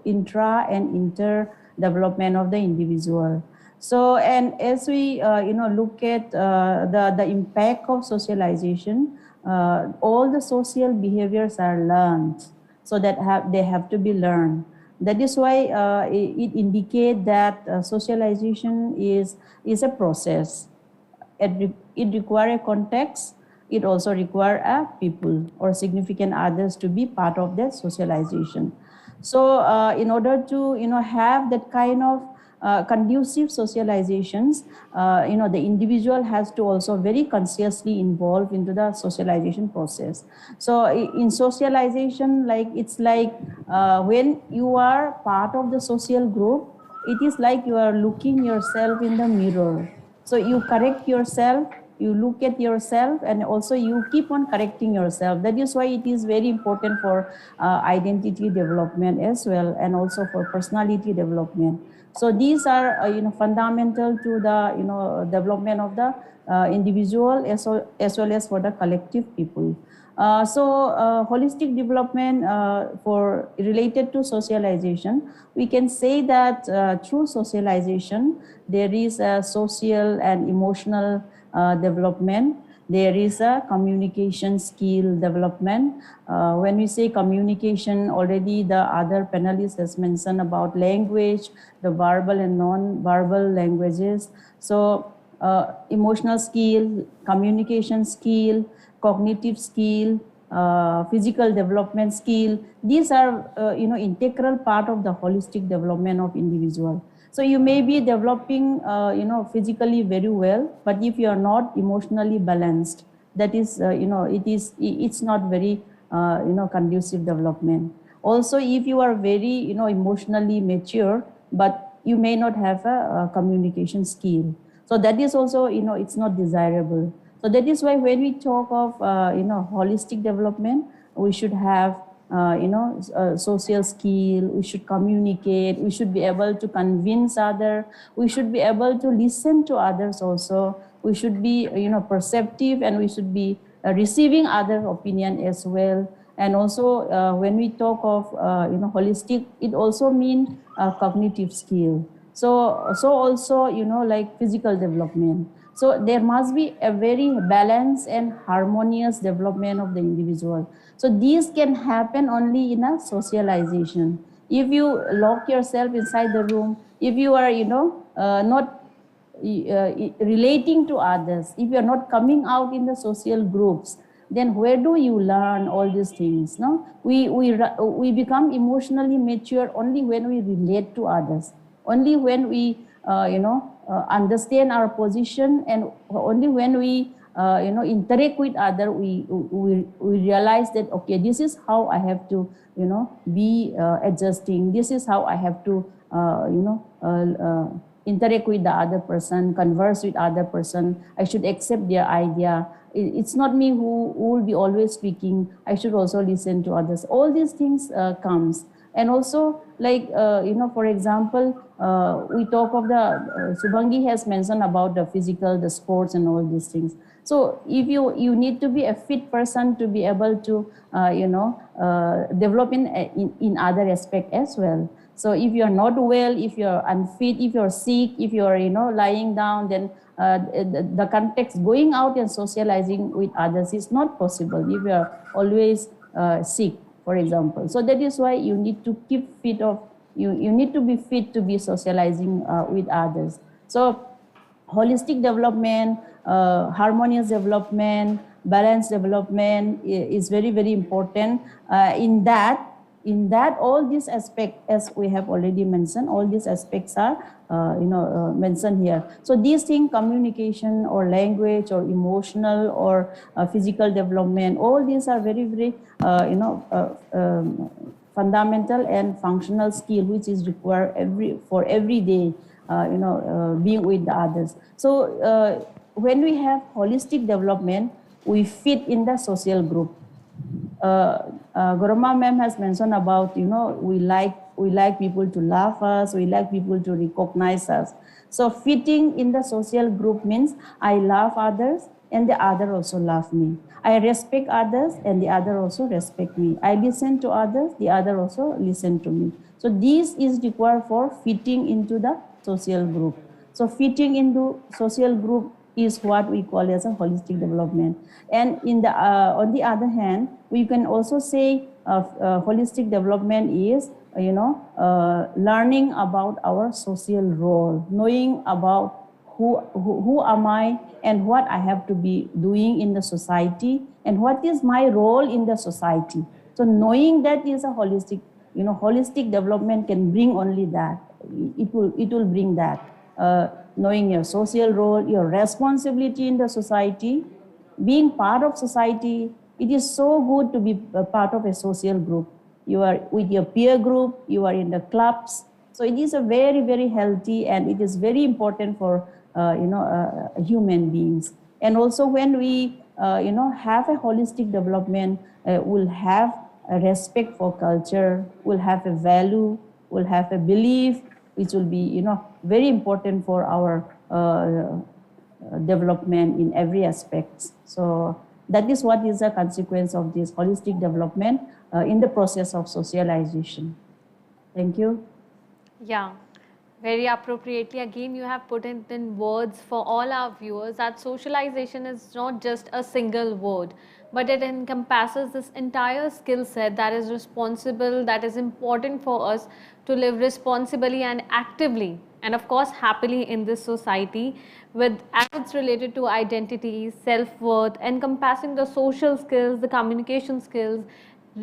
intra and inter development of the individual. So, and as we look at the impact of socialization, all the social behaviors are learned, so that they have to be learned. That is why it indicates that socialization is a process. It requires a context. It also requires people or significant others to be part of that socialization. So in order to have that kind of conducive socializations, the individual has to also very consciously involve into the socialization process. So in socialization, it's like when you are part of the social group, it is like you are looking yourself in the mirror. So you correct yourself, you look at yourself, and also you keep on correcting yourself. That is why it is very important for identity development as well, and also for personality development. So these are fundamental to the development of the individual as well as for the collective people. Holistic development for related to socialization, we can say that through socialization there is a social and emotional development. There is a communication skill development. When we say communication, already the other panelists has mentioned about language, the verbal and non-verbal languages. So emotional skill, communication skill, cognitive skill, physical development skill, these are integral part of the holistic development of individual. So you may be developing physically very well, but if you are not emotionally balanced, that is it's not very conducive development. Also, if you are very emotionally mature, but you may not have a communication skill, so that is also it's not desirable. So that is why when we talk of holistic development, we should have social skill, we should communicate, we should be able to convince others, we should be able to listen to others also, we should be perceptive, and we should be receiving other opinion as well. And also when we talk of holistic, it also means cognitive skill. So also like physical development. So there must be a very balanced and harmonious development of the individual. So these can happen only in a socialization. If you lock yourself inside the room, if you are not relating to others, if you are not coming out in the social groups, then where do you learn all these things? No, we become emotionally mature only when we relate to others, only when we understand our position, and only when we interact with other, we realize that okay, this is how I have to be adjusting, this is how I have to interact with the other person, converse with other person, I should accept their idea. It's not me who will be always speaking, I should also listen to others. All these things comes. And also, like, for example, we talk of the, Shubhangi has mentioned about the physical, the sports and all these things. So if you need to be a fit person to be able to, develop in other aspect as well. So if you're not well, if you're unfit, if you're sick, if you're, lying down, then the context going out and socializing with others is not possible if you're always sick, for example. So that is why you need to keep fit of, you need to be fit to be socializing with others. So holistic development, harmonious development, balanced development is very, very important. In that all these aspects, as we have already mentioned, all these aspects are mentioned here. So these things, communication or language or emotional or physical development, all these are very, very fundamental and functional skill which is required for every day being with the others. So when we have holistic development, we fit in the social group. Gowramma ma'am has mentioned about, we like people to love us, we like people to recognize us. So fitting in the social group means I love others and the other also love me. I respect others and the other also respect me. I listen to others, the other also listen to me. So this is required for fitting into the social group. So fitting into social group is what we call as a holistic development. And in the on the other hand, we can also say holistic development is learning about our social role, knowing about who am I and what I have to be doing in the society and what is my role in the society. So knowing that is a holistic, holistic development can bring only that. it will bring that. Knowing your social role, your responsibility in the society, being part of society. It is so good to be a part of a social group. You are with your peer group, you are in the clubs. So it is a very, very healthy, and it is very important for human beings. And also when we have a holistic development, we'll have a respect for culture, we'll have a value, we'll have a belief, which will be very important for our development in every aspect. So that is what is a consequence of this holistic development in the process of socialization. Thank you. Yeah, very appropriately. Again, you have put it in words for all our viewers that socialization is not just a single word, but it encompasses this entire skill set that is responsible, that is important for us to live responsibly and actively, and of course happily in this society, with aspects related to identity, self-worth, encompassing the social skills, the communication skills,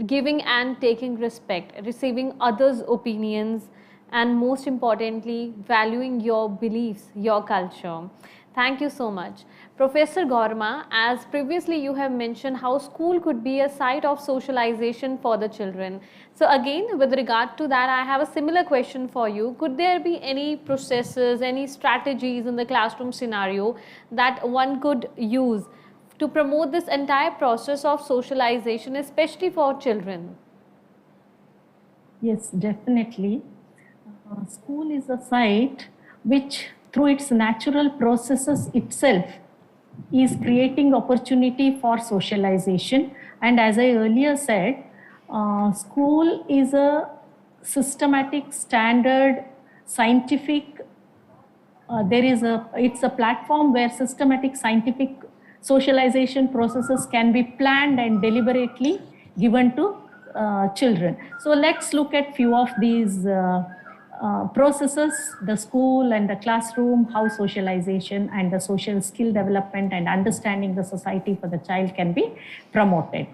giving and taking respect, receiving others' opinions, and most importantly, valuing your beliefs, your culture. Thank you so much. Professor Gowramma, as previously you have mentioned how school could be a site of socialization for the children. So again, with regard to that, I have a similar question for you. Could there be any processes, any strategies in the classroom scenario that one could use to promote this entire process of socialization, especially for children? Yes, definitely. School is a site which, through its natural processes itself, is creating opportunity for socialization. And as I earlier said, school is a systematic, standard, scientific, it's a platform where systematic scientific socialization processes can be planned and deliberately given to children. So let's look at few of these processes, the school and the classroom, how socialization and the social skill development and understanding the society for the child can be promoted.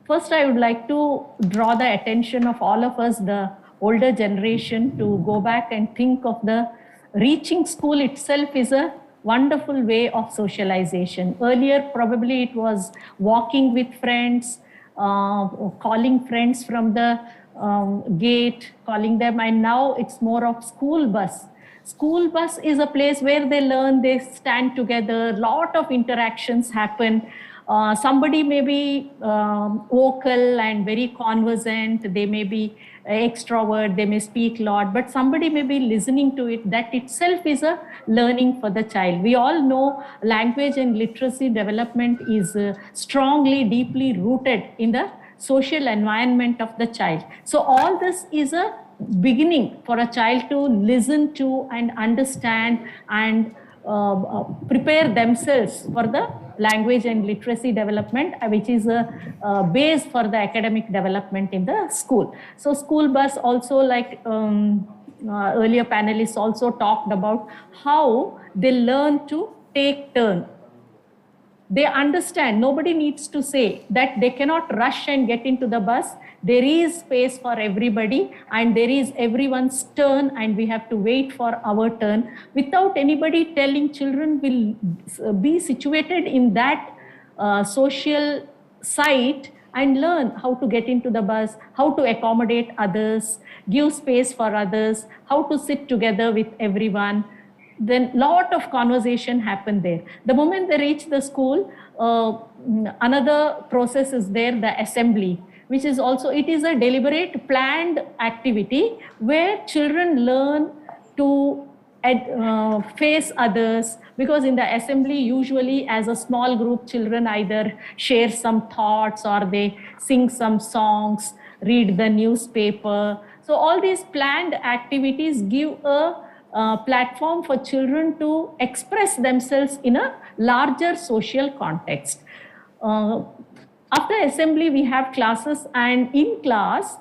First, I would like to draw the attention of all of us, the older generation, to go back and think of the reaching school itself is a wonderful way of socialization. Earlier, probably it was walking with friends, calling friends from the gate, calling them, and now it's more of school bus. School bus is a place where they learn, they stand together, lot of interactions happen. Somebody may be vocal and very conversant, they may be extrovert, they may speak a lot, but somebody may be listening to it. That itself is a learning for the child. We all know language and literacy development is strongly, deeply rooted in the social environment of the child. So all this is a beginning for a child to listen to and understand and prepare themselves for the language and literacy development, which is a base for the academic development in the school. So school bus also, like earlier panelists also talked about how they learn to take turn. They understand, nobody needs to say that they cannot rush and get into the bus. There is space for everybody and there is everyone's turn and we have to wait for our turn. Without anybody telling, children will be situated in that social site and learn how to get into the bus, how to accommodate others, give space for others, how to sit together with everyone. Then lot of conversation happen there. The moment they reach the school, another process is there, the assembly, which is also, it is a deliberate planned activity where children learn to face others, because in the assembly usually as a small group, children either share some thoughts or they sing some songs, read the newspaper. So all these planned activities give a platform for children to express themselves in a larger social context. After assembly, we have classes, and in class,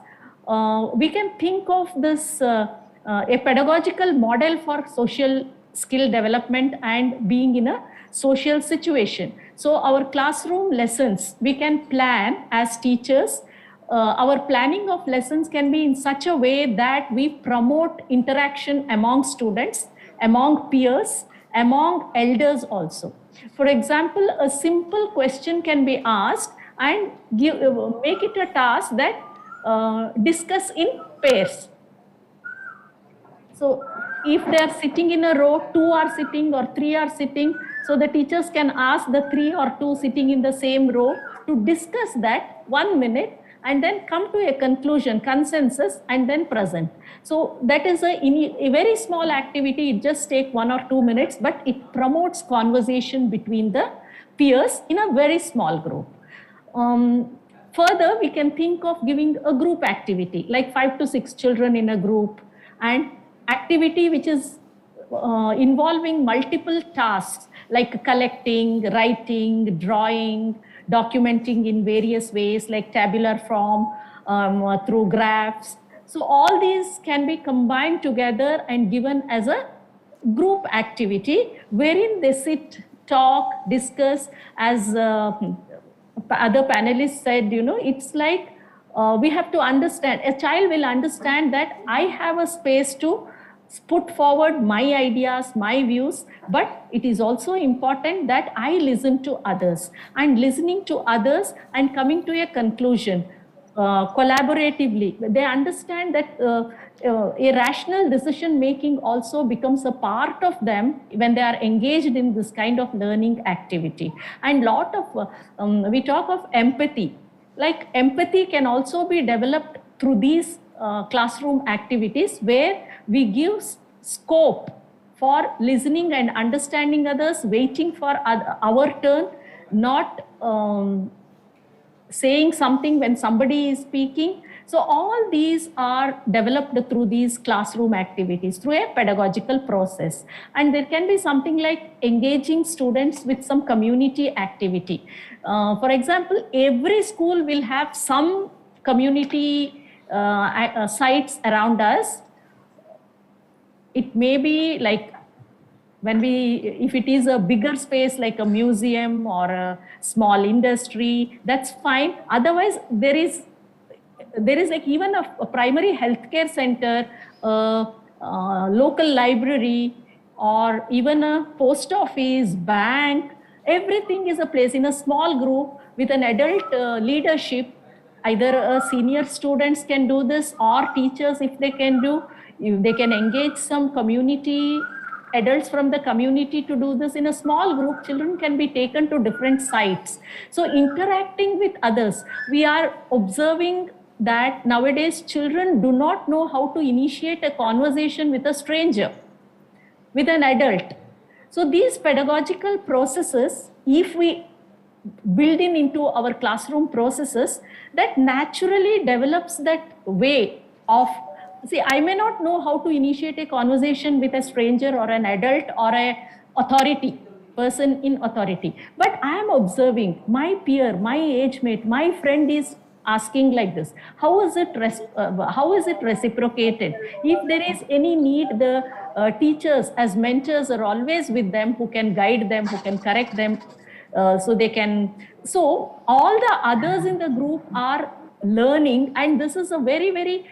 we can think of this a pedagogical model for social skill development and being in a social situation. So our classroom lessons, we can plan as teachers our planning of lessons can be in such a way that we promote interaction among students, among peers, among elders also. For example, a simple question can be asked and make it a task that discuss in pairs. So if they are sitting in a row, 2 are sitting or 3 are sitting, so the teachers can ask the 3 or 2 sitting in the same row to discuss that 1 minute and then come to a conclusion, consensus, and then present. So that is a very small activity. It just takes 1 or 2 minutes, but it promotes conversation between the peers in a very small group. Further, we can think of giving a group activity, like 5 to 6 children in a group, and activity which is involving multiple tasks like collecting, writing, drawing, documenting in various ways like tabular form, through graphs. So all these can be combined together and given as a group activity wherein they sit, talk, discuss. As other panelists said, it's like we have to understand, a child will understand that I have a space to put forward my ideas, my views, but it is also important that I listen to others, and listening to others and coming to a conclusion collaboratively. They understand that a rational decision making also becomes a part of them when they are engaged in this kind of learning activity. And lot of, we talk of empathy, like empathy can also be developed through these classroom activities where we give scope for listening and understanding others, waiting for our turn, not saying something when somebody is speaking. So all these are developed through these classroom activities, through a pedagogical process. And there can be something like engaging students with some community activity. For example, every school will have some community sites around us. It may be like if it is a bigger space like a museum or a small industry, that's fine. Otherwise, there is like even a primary healthcare center, local library, or even a post office, bank. Everything is a place in a small group with an adult leadership. Either senior students can do this, or teachers, if they can do, if they can engage some community adults from the community to do this in a small group. Children can be taken to different sites. So interacting with others, we are observing that nowadays children do not know how to initiate a conversation with a stranger, with an adult. So these pedagogical processes, if we build into our classroom processes, that naturally develops that way of, see, I may not know how to initiate a conversation with a stranger or an adult or a authority, person in authority, but I am observing my peer, my age mate, my friend is asking like this. How is it reciprocated? If there is any need, the teachers as mentors are always with them, who can guide them, who can correct them. So all the others in the group are learning, and this is a very, very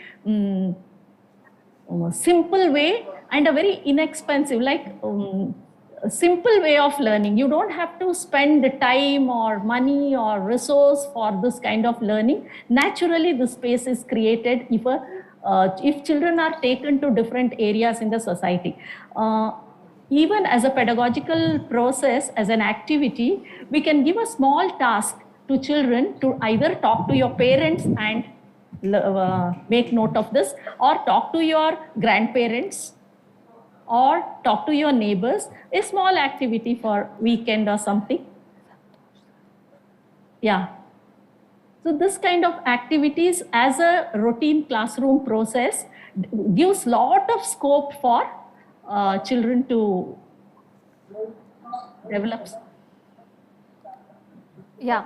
simple way and a very inexpensive, a simple way of learning. You don't have to spend time or money or resource for this kind of learning. Naturally, the space is created if children are taken to different areas in the society. Even as a pedagogical process, as an activity, we can give a small task to children to either talk to your parents and make note of this, or talk to your grandparents, or talk to your neighbors, a small activity for weekend or something. Yeah. So this kind of activities as a routine classroom process gives lot of scope for children to develop. Yeah,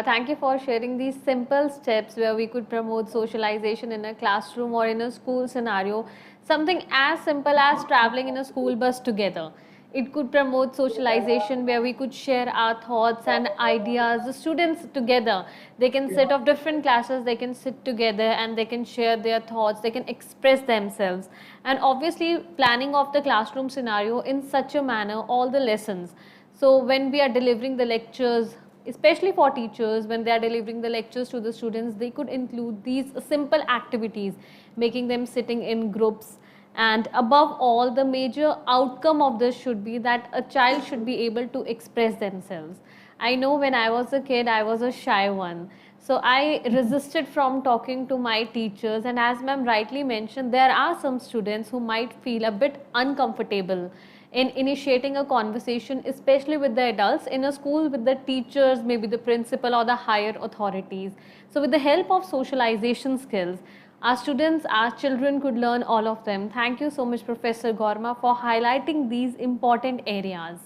thank you for sharing these simple steps where we could promote socialization in a classroom or in a school scenario. Something as simple as traveling in a school bus together. It could promote socialization where we could share our thoughts and ideas. The students together, they can sit of different classes, they can sit together and they can share their thoughts, they can express themselves. And obviously planning of the classroom scenario in such a manner, all the lessons. So when we are delivering the lectures, especially for teachers, when they are delivering the lectures to the students, they could include these simple activities, making them sitting in groups. And above all, the major outcome of this should be that a child should be able to express themselves. I know when I was a kid, I was a shy one. So I resisted from talking to my teachers, and as ma'am rightly mentioned, there are some students who might feel a bit uncomfortable in initiating a conversation, especially with the adults in a school, with the teachers, maybe the principal or the higher authorities. So with the help of socialization skills, our students, our children could learn all of them. Thank you so much, Professor Gowramma, for highlighting these important areas.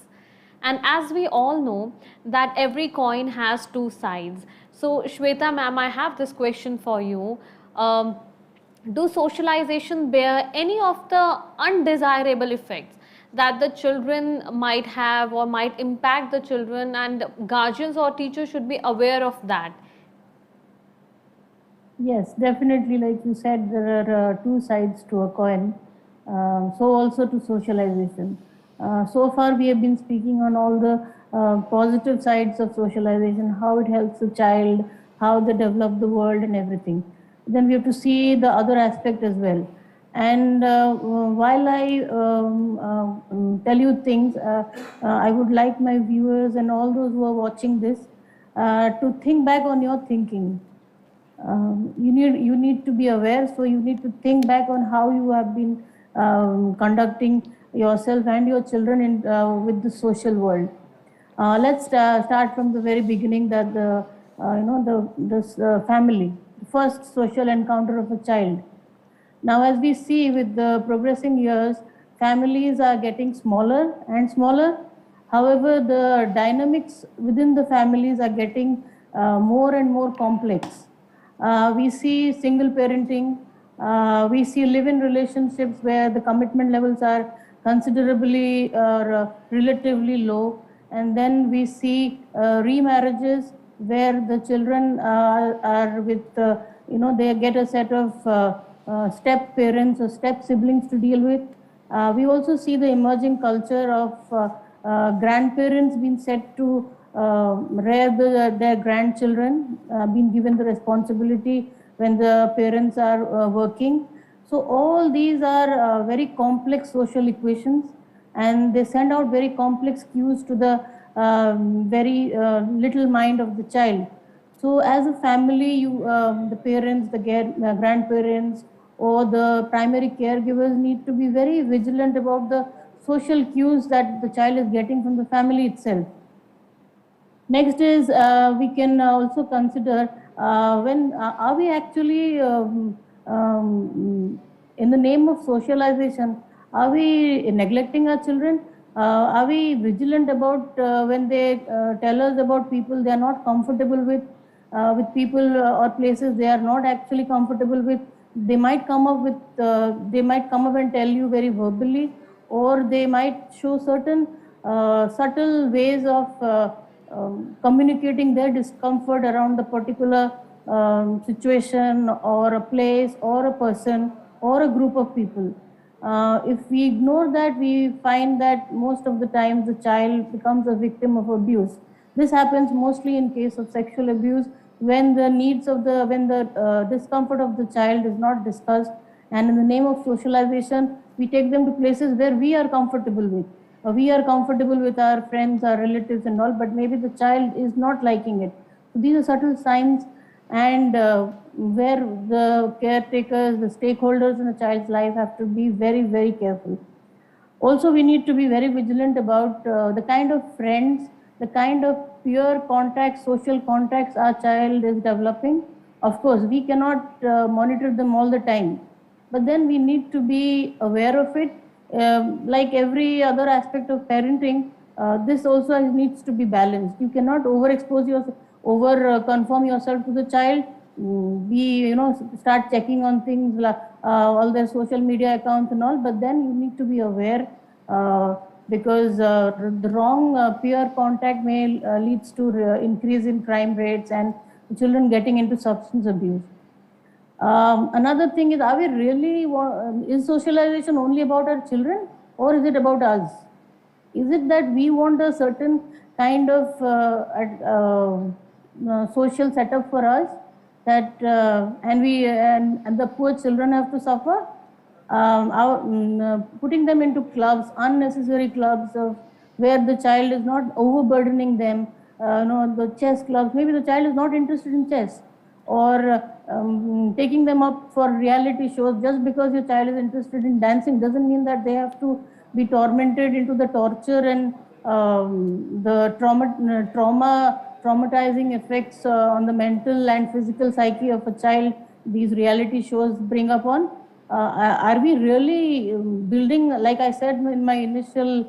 And as we all know that every coin has two sides. So Shweta ma'am, I have this question for you. Do socialization bear any of the undesirable effects that the children might have or might impact the children, and guardians or teachers should be aware of that? Yes, definitely. Like you said, there are two sides to a coin. So also to socialization. So far, we have been speaking on all the positive sides of socialization, how it helps the child, how they develop the world and everything. Then we have to see the other aspect as well. And while I tell you things, I would like my viewers and all those who are watching this to think back on your thinking. You need to be aware, so you need to think back on how you have been conducting yourself and your children in, with the social world. Let's start from the very beginning, that the family, the first social encounter of a child. Now, as we see with the progressing years, families are getting smaller and smaller. However, the dynamics within the families are getting more and more complex. We see single parenting, we see live-in relationships where the commitment levels are considerably or relatively low, and then we see remarriages where the children are with, they get a set of step parents or step siblings to deal with. We also see the emerging culture of grandparents being set to rear their grandchildren, being given the responsibility when the parents are working. So all these are very complex social equations, and they send out very complex cues to the very little mind of the child. So as a family, the parents, the grandparents, or the primary caregivers need to be very vigilant about the social cues that the child is getting from the family itself. Next is we can also consider when are we actually in the name of socialization, are we neglecting our children? Are we vigilant about when they tell us about people they are not comfortable with people or places they are not actually comfortable with? They might come up with, they might come up and tell you very verbally, or they might show certain subtle ways of communicating their discomfort around the particular situation or a place or a person or a group of people. If we ignore that, we find that most of the times the child becomes a victim of abuse. This happens mostly in case of sexual abuse, when the needs of the, when the discomfort of the child is not discussed, and in the name of socialization, we take them to places where we are comfortable with. We are comfortable with our friends, our relatives and all, but maybe the child is not liking it. So these are subtle signs, and where the caretakers, the stakeholders in a child's life have to be very, very careful. Also, we need to be very vigilant about the kind of friends, the kind of peer contacts, social contacts our child is developing. Of course, we cannot monitor them all the time, but then we need to be aware of it. Like every other aspect of parenting, this also needs to be balanced. You cannot overexpose yourself, conform yourself to the child. Start checking on things like all their social media accounts and all, but then you need to be aware because the wrong peer contact may leads to increase in crime rates and children getting into substance abuse. Another thing is, are we really, is socialization only about our children, or is it about us? Is it that we want a certain kind of social setup for us that and the poor children have to suffer? Putting them into clubs, unnecessary clubs of where the child is not overburdening them. The chess clubs, maybe the child is not interested in chess, or taking them up for reality shows. Just because your child is interested in dancing doesn't mean that they have to be tormented into the torture and the traumatizing effects on the mental and physical psyche of a child these reality shows bring upon. Are we really building, like I said in my initial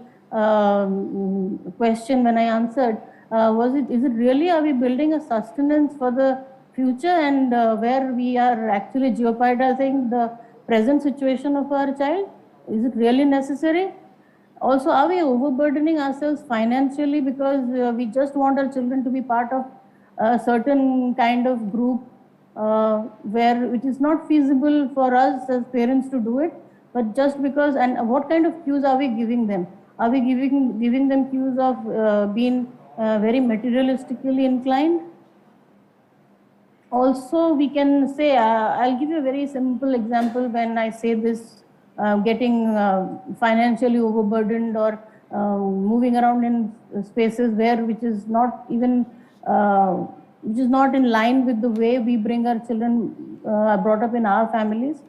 question when I answered, is it really, are we building a sustenance for the future, and where we are actually jeopardizing the present situation of our child? Is it really necessary? Also, are we overburdening ourselves financially because we just want our children to be part of a certain kind of group which is not feasible for us as parents to do it, but just because? And what kind of cues are we giving them? Are we giving them cues of being very materialistically inclined? Also, we can say, I'll give you a very simple example when I say this, getting financially overburdened or moving around in spaces which is not even, which is not in line with the way we bring our children brought up in our families,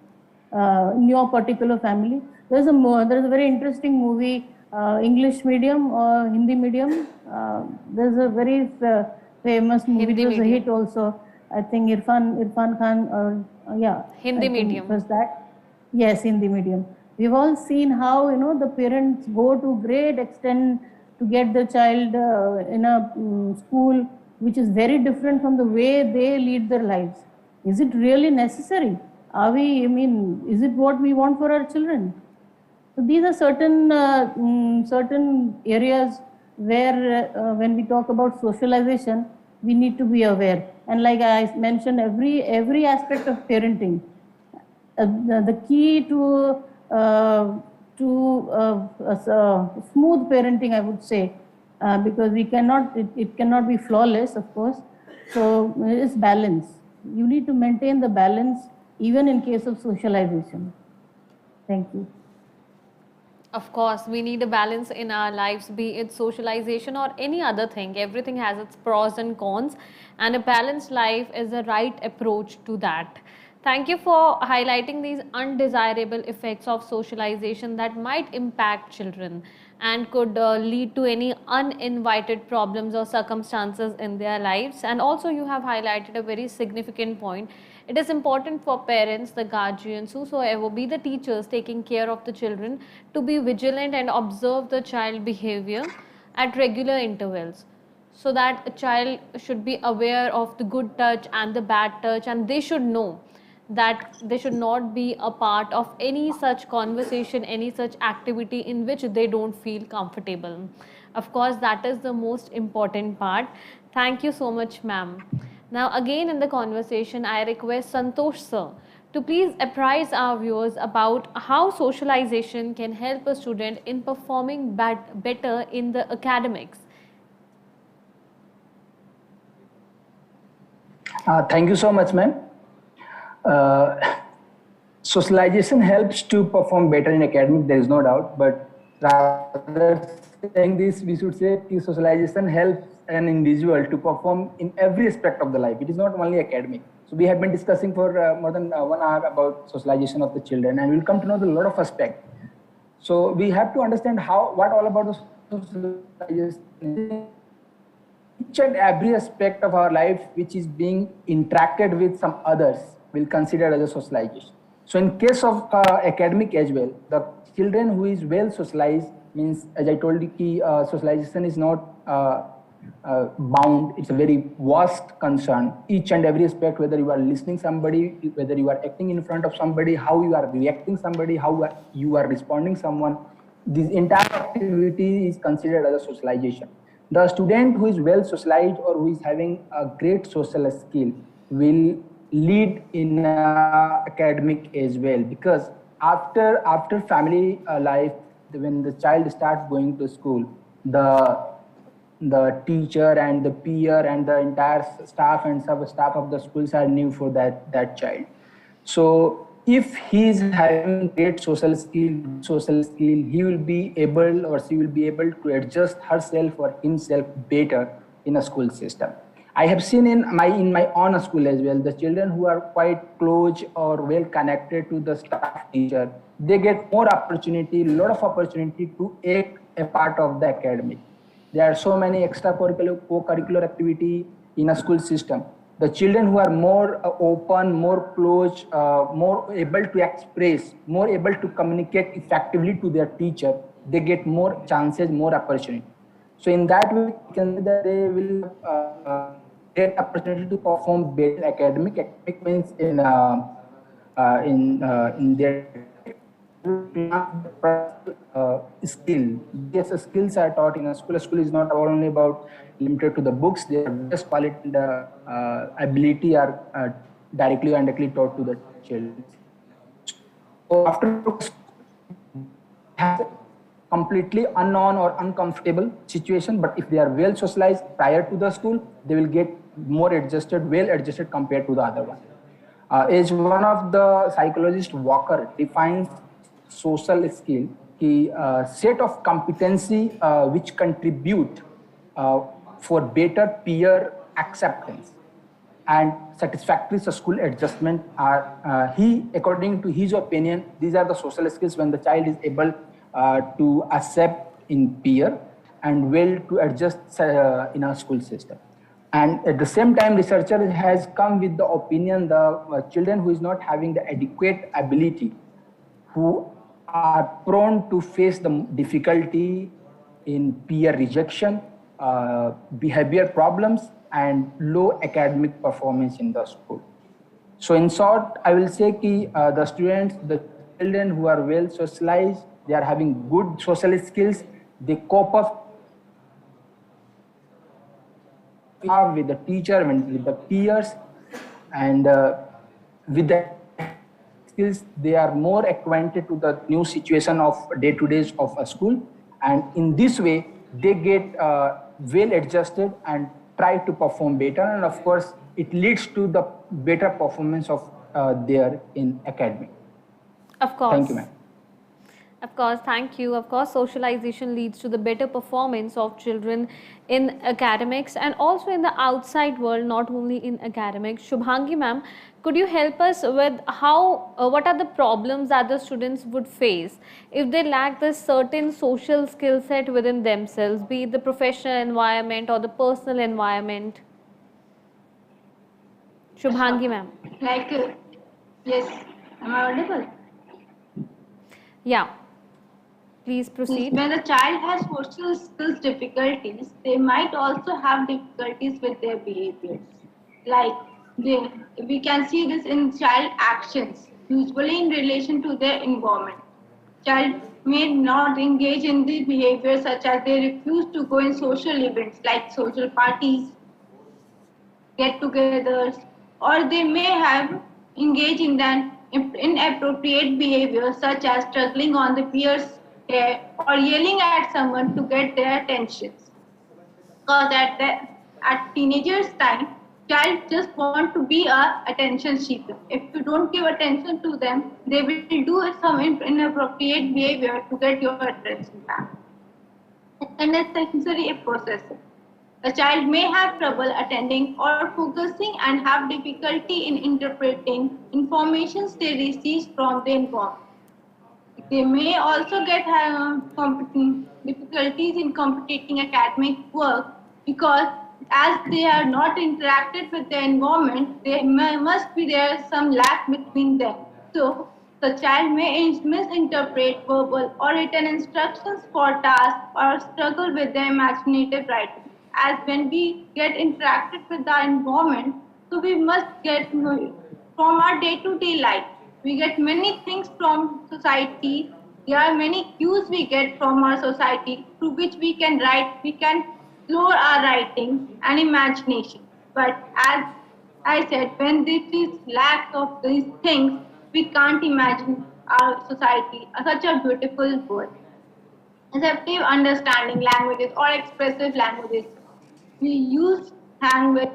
in your particular family. There's a very interesting movie, English medium or Hindi medium. There's a very famous movie, it was a hit also. I think Irfan Khan, or Hindi medium. Was that? Yes, Hindi medium. We've all seen how the parents go to great extent to get the child in a school which is very different from the way they lead their lives. Is it really necessary? Is it what we want for our children? So these are certain areas where when we talk about socialization, we need to be aware. And like I mentioned, every aspect of parenting, the key to smooth parenting, I would say, because it cannot be flawless, of course. So it's balance. You need to maintain the balance even in case of socialization. Thank you. Of course, we need a balance in our lives, be it socialization or any other thing. Everything has its pros and cons, and a balanced life is the right approach to that. Thank you for highlighting these undesirable effects of socialization that might impact children and could lead to any uninvited problems or circumstances in their lives. And also, you have highlighted a very significant point. It is important for parents, the guardians, whosoever, be the teachers taking care of the children, to be vigilant and observe the child behavior at regular intervals, so that a child should be aware of the good touch and the bad touch, and they should know that they should not be a part of any such conversation, any such activity in which they don't feel comfortable. Of course, that is the most important part. Thank you so much, ma'am. Now, again in the conversation, I request Santosh sir to please apprise our viewers about how socialization can help a student in performing better in the academics. Thank you so much, ma'am. Socialization helps to perform better in academic, there is no doubt, but rather saying this, we should say socialization helps an individual to perform in every aspect of the life. It is not only academic. So we have been discussing for more than 1 hour about socialization of the children, and we'll come to know a lot of aspects. So we have to understand what all about the socialization. Each and every aspect of our life which is being interacted with some others will consider as a socialization. So in case of academic as well, the children who is well socialized means, as I told you, socialization is not bound. It's a very vast concern. Each and every aspect, whether you are listening somebody, whether you are acting in front of somebody, how you are reacting somebody, how you are responding someone, this entire activity is considered as a socialization. The student who is well socialized or who is having a great social skill will lead in academic as well, because after family life, when the child starts going to school, the teacher and the peer and the entire staff and sub-staff of the schools are new for that child. So if he is having great social skill, he will be able or she will be able to adjust herself or himself better in a school system. I have seen in my own school as well, the children who are quite close or well connected to the staff teacher, they get more opportunity, lot of opportunity to act a part of the academic. There are so many extracurricular, co-curricular activity in a school system. The children who are more open, more close, more able to express, more able to communicate effectively to their teacher, they get more chances, more opportunity. So in that way, we can say that they will get opportunity to perform better academic. Academic means in their skill. Yes, skills are taught in a school. A school is not only about limited to the books. Their best quality and ability are directly or indirectly taught to the children. So after has a completely unknown or uncomfortable situation, but if they are well socialized prior to the school, they will get more adjusted, well adjusted compared to the other one. As one of the psychologist Walker defines social skill, he set of competency which contribute for better peer acceptance and satisfactory school adjustment are according to his opinion, these are the social skills when the child is able to accept in peer and well to adjust in a school system. And at the same time, researcher has come with the opinion the children who is not having the adequate ability, who are prone to face the difficulty in peer rejection, behavior problems, and low academic performance in the school. So in short, I will say that the students, the children who are well socialized, they are having good social skills, they cope up with the teacher, with the peers, and with the skills, they are more acquainted to the new situation of day-to-day of a school. And in this way, they get well adjusted and try to perform better. And of course, it leads to the better performance of their in academic. Of course. Thank you, ma'am. Of course, thank you. Of course, socialization leads to the better performance of children in academics and also in the outside world, not only in academics. Shubhangi ma'am, could you help us with how, what are the problems that the students would face if they lack this certain social skill set within themselves, be it the professional environment or the personal environment? Shubhangi ma'am. Like, yes, am I audible? Yeah. Please proceed. When a child has social skills difficulties, they might also have difficulties with their behaviors. Like, we can see this in child actions, usually in relation to their environment. Child may not engage in the behaviors such as they refuse to go in social events like social parties, get-togethers, or they may have engaged in an inappropriate behavior such as struggling on the peers' hair or yelling at someone to get their attention. Because at teenagers' time, child just want to be a attention seeker. If you don't give attention to them, they will do some inappropriate behavior to get your attention back. And it's necessary a process. A child may have trouble attending or focusing and have difficulty in interpreting information they receive from the environment. They may also get difficulties in completing academic work because as they have not interacted with the environment, there must be there some lack between them. So the child may misinterpret verbal or written instructions for tasks or struggle with the imaginative writing. As when we get interacted with the environment, so we must get from our day-to-day life. We get many things from society There are many cues we get from our society through which we can write, we can explore our writing and imagination. But as I said, when this is lack of these things, we can't imagine our society as such a beautiful world. Receptive understanding languages or expressive languages. We use language.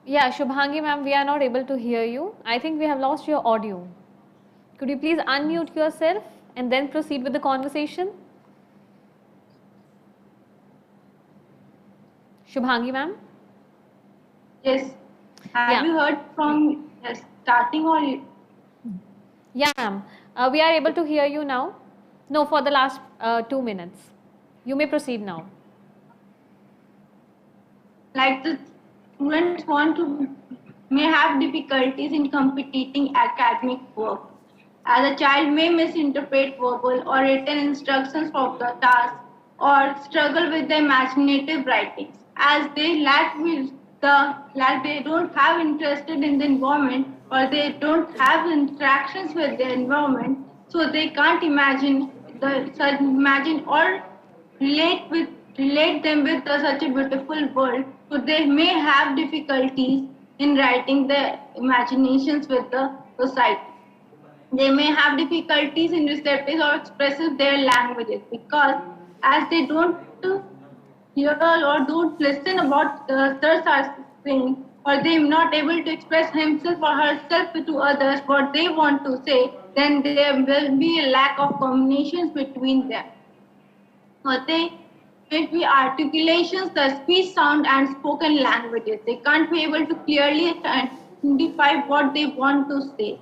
Yeah, Shubhangi ma'am, we are not able to hear you. I think we have lost your audio. Could you please unmute yourself and then proceed with the conversation? Shubhangi ma'am? Yes. Have Yeah. you heard from starting or Yeah, ma'am. We are able to hear you now. No, for the last 2 minutes. You may proceed now. like the students want to may have difficulties in completing academic work, as a child may misinterpret verbal or written instructions of the task or struggle with the imaginative writings as they lack with the like they don't have interested in the environment or they don't have interactions with the environment, so they can't imagine imagine or relate them with such a beautiful world, so they may have difficulties in writing their imaginations with the society. They may have difficulties in receptive or expressive their languages because as they don't hear or don't listen about the others are saying, or they are not able to express himself or herself to others what they want to say, then there will be a lack of communications between them. They may be articulations, the speech, sound, and spoken languages. They can't be able to clearly identify what they want to say.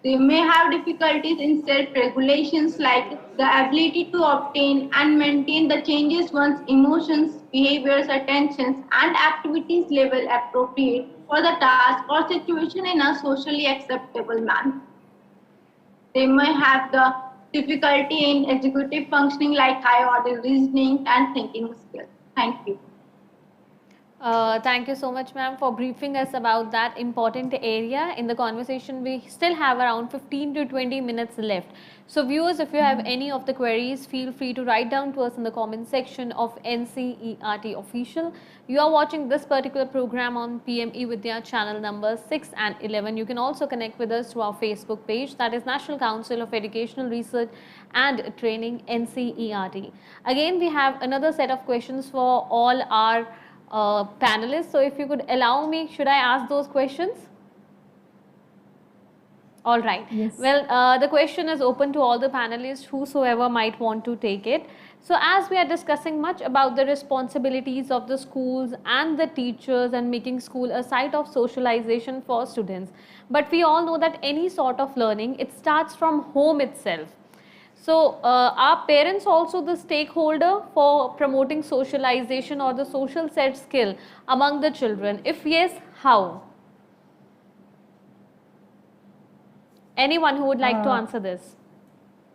They may have difficulties in self-regulations like the ability to obtain and maintain the changes one's emotions, behaviors, attentions, and activities level appropriate for the task or situation in a socially acceptable manner. They may have the difficulty in executive functioning like high order reasoning and thinking skills. Thank you. Thank you so much, ma'am, for briefing us about that important area. In the conversation, we still have around 15 to 20 minutes left. So, viewers, if you have any of the queries, feel free to write down to us in the comment section of NCERT Official. You are watching this particular program on PMeVIDYA channel number 6 and 11. You can also connect with us through our Facebook page, that is National Council of Educational Research and Training, NCERT. Again, we have another set of questions for all our panelists. So if you could allow me, should I ask those questions? All right. Yes. Well, the question is open to all the panelists, whosoever might want to take it. So as we are discussing much about the responsibilities of the schools and the teachers and making school a site of socialization for students, but we all know that any sort of learning, it starts from home itself. So, are parents also the stakeholder for promoting socialization or the social set skill among the children? If yes, how? Anyone who would like to answer this?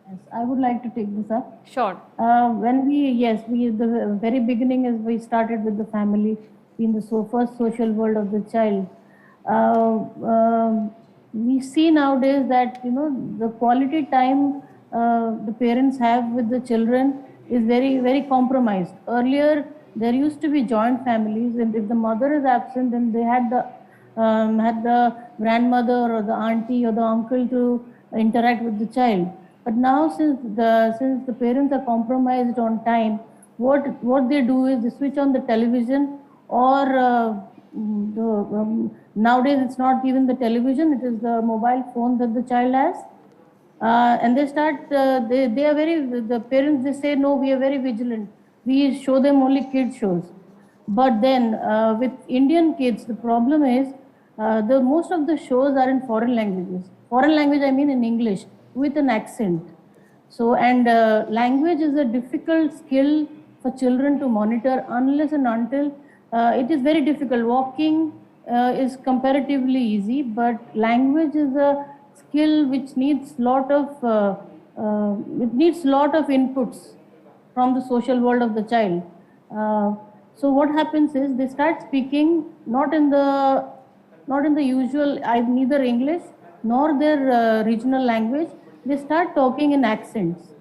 Yes, I would like to take this up. Sure. When the very beginning is we started with the family in the first social world of the child. We see nowadays that the quality time the parents have with the children is very compromised. Earlier there used to be joint families, and if the mother is absent, then they had the grandmother or the auntie or the uncle to interact with the child. But now since the parents are compromised on time, what they do is they switch on the television or nowadays it's not even the television, it is the mobile phone that the child has. And they start, they are the parents, they say, no, we are very vigilant. We show them only kids shows. But then with Indian kids, the problem is most of the shows are in foreign languages. Foreign language, I mean in English, with an accent. So, and language is a difficult skill for children to monitor unless and until it is very difficult. Walking is comparatively easy, but language is a skill which needs lot of inputs from the social world of the child. So what happens is they start speaking not in the usual, neither English nor their regional language. They start talking in accents.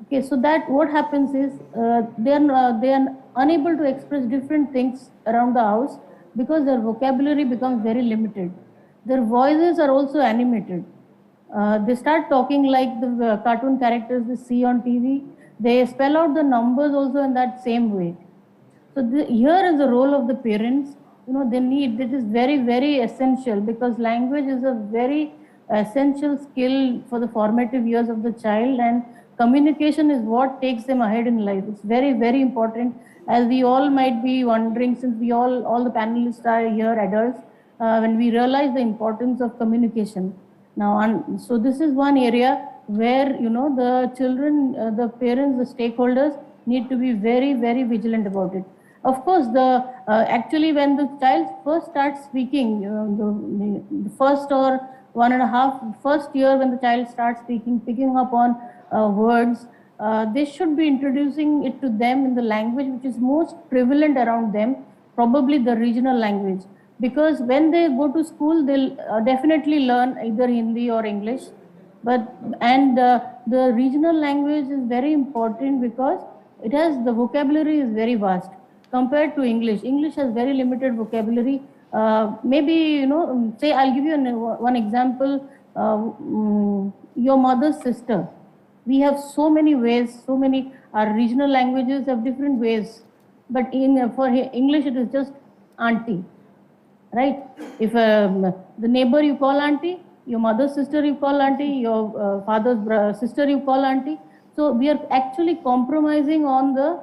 Okay, so that what happens is they are unable to express different things around the house because their vocabulary becomes very limited. Their voices are also animated. They start talking like the cartoon characters they see on TV. They spell out the numbers also in that same way. So here is the role of the parents. This is very, very essential, because language is a very essential skill for the formative years of the child, and communication is what takes them ahead in life. It's very, very important, as we all might be wondering, since we all the panelists are here adults, when we realize the importance of communication. Now, so this is one area where, the children, the parents, the stakeholders need to be very, very vigilant about it. Of course, actually when the child first starts speaking, the first or 1.5 first year when the child starts speaking, picking up on words, they should be introducing it to them in the language which is most prevalent around them, probably the regional language. Because when they go to school, they'll definitely learn either Hindi or English. The regional language is very important because the vocabulary is very vast compared to English. English has very limited vocabulary. Maybe, say, I'll give you one example. Your mother's sister. We have so many ways, our regional languages have different ways. But for English, it is just auntie, right? If the neighbor you call auntie, your mother's sister you call auntie, your father's sister you call auntie. So we are actually compromising on the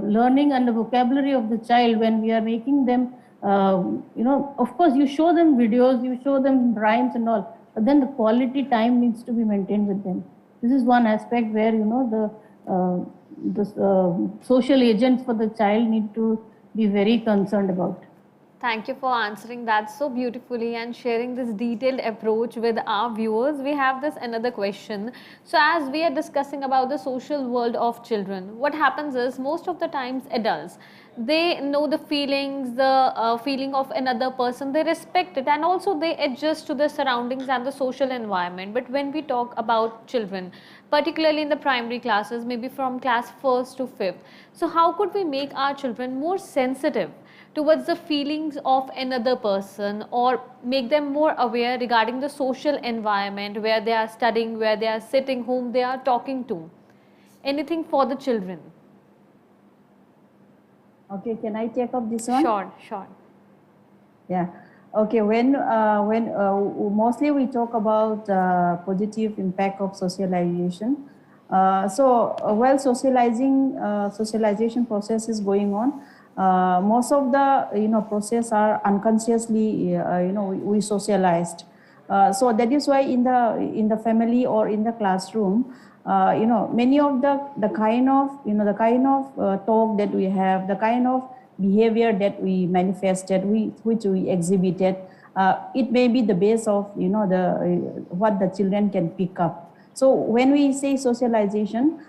learning and the vocabulary of the child when we are making them, of course you show them videos, you show them rhymes and all, but then the quality time needs to be maintained with them. This is one aspect where, the social agents for the child need to be very concerned about. Thank you for answering that so beautifully and sharing this detailed approach with our viewers. We have this another question. So as we are discussing about the social world of children, what happens is most of the times adults, they know the feelings, the feeling of another person, they respect it, and also they adjust to the surroundings and the social environment. But when we talk about children, particularly in the primary classes, maybe from class 1st to 5th, so how could we make our children more sensitive towards the feelings of another person, or make them more aware regarding the social environment where they are studying, where they are sitting, whom they are talking to? Anything for the children? Okay, can I take up this one? Sure. Yeah. Okay. When mostly we talk about positive impact of socialization. While socialization process is going on, most of the process are unconsciously we socialized. So that is why in the family or in the classroom, many of the kind of talk that we have, the kind of behavior that we manifested, which we exhibited, it may be the base of what the children can pick up. So when we say socialization,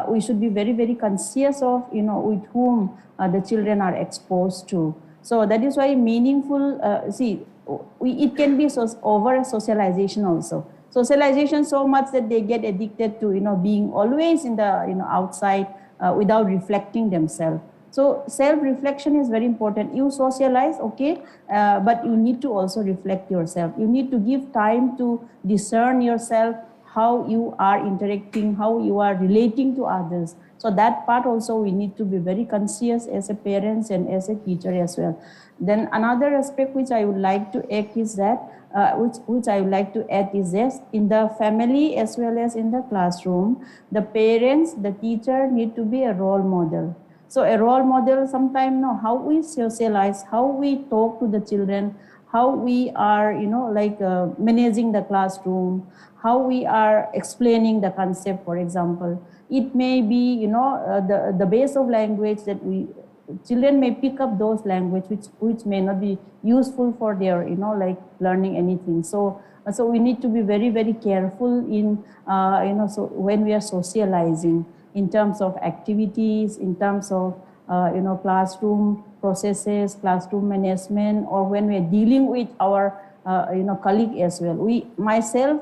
we should be very, very conscious of with whom the children are exposed to. So that is why meaningful. It can be over socialization also. Socialization so much that they get addicted to being always in the outside without reflecting themselves. So self-reflection is very important. You socialize, okay, but you need to also reflect yourself. You need to give time to discern yourself, how you are interacting, how you are relating to others. So that part also we need to be very conscious as a parents and as a teacher as well. Then another aspect which I would like to add is that, in the family as well as in the classroom, the parents, the teacher need to be a role model. So a role model sometimes how we socialize, how we talk to the children, how we are, managing the classroom, how we are explaining the concept, for example. It may be, the base of language that children may pick up those language which may not be useful for their, learning anything. So we need to be very, very careful in, so when we are socializing, in terms of activities, in terms of classroom processes, classroom management, or when we're dealing with our colleague as well. Myself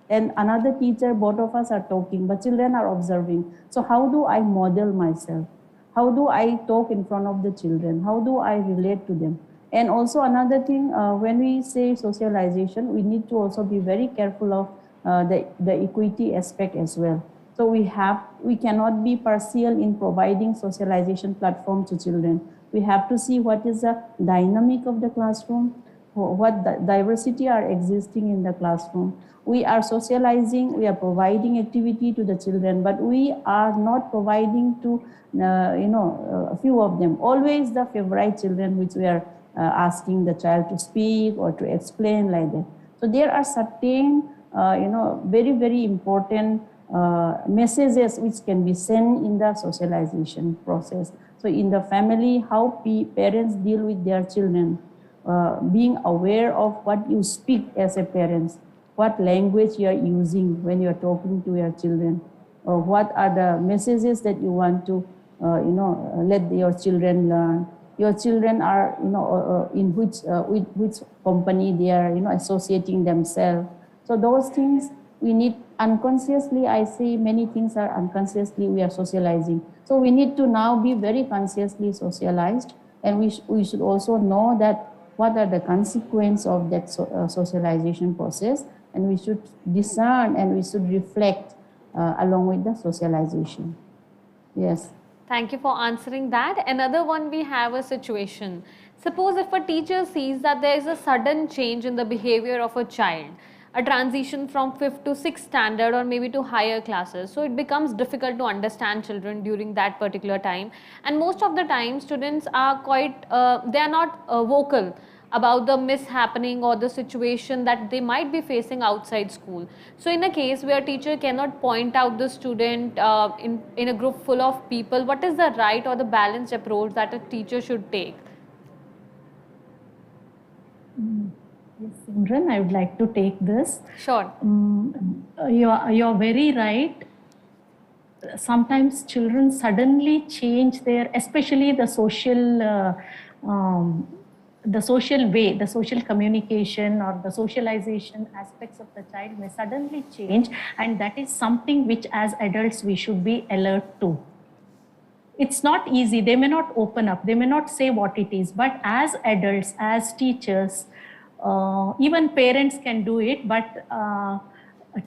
and another teacher, both of us are talking, but children are observing. So how do I model myself? How do I talk in front of the children? How do I relate to them? And also another thing, when we say socialization, we need to also be very careful of the equity aspect as well. So we cannot be partial in providing socialization platform to children. We have to see what is the dynamic of the classroom, what diversity are existing in the classroom. We are socializing, we are providing activity to the children, but we are not providing to a few of them. Always the favorite children which we are asking the child to speak or to explain like that. So there are certain very, very important messages which can be sent in the socialization process. So in the family, how parents deal with their children, being aware of what you speak as a parent, what language you are using when you are talking to your children, or what are the messages that you want to let your children learn. Your children are in which company they are associating themselves. So those things we need unconsciously. I say many things are unconsciously we are socializing. So we need to now be very consciously socialized, and we should also know that what are the consequences of that socialization process, and we should discern and we should reflect along with the socialization. Yes. Thank you for answering that. Another one, we have a situation. Suppose if a teacher sees that there is a sudden change in the behavior of a child, a transition from 5th to 6th standard or maybe to higher classes. So it becomes difficult to understand children during that particular time. And most of the time students are quite, they are not vocal about the mishappening or the situation that they might be facing outside school. So in a case where a teacher cannot point out the student in a group full of people, what is the right or the balanced approach that a teacher should take? Yes, Simran, I would like to take this. Sure. You're very right. Sometimes children suddenly change their, especially the social way, the social communication or the socialization aspects of the child may suddenly change, and that is something which as adults we should be alert to. It's not easy. They may not open up. They may not say what it is, but as adults, as teachers, even parents can do it, but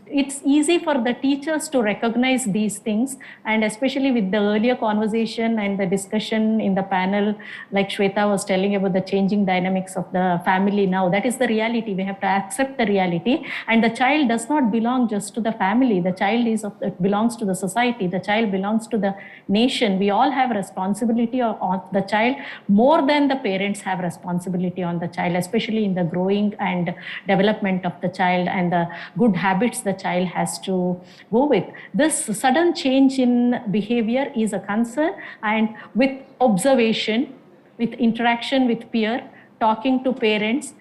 it's easy for the teachers to recognize these things. And especially with the earlier conversation and the discussion in the panel, like Sweta was telling about the changing dynamics of the family now, that is the reality. We have to accept the reality. And the child does not belong just to the family. The child it belongs to the society. The child belongs to the nation. We all have responsibility on the child more than the parents have responsibility on the child, especially in the growing and development of the child and the good habits the child has to go with. This sudden change in behavior is a concern, and with observation, with interaction with peer, talking to parents,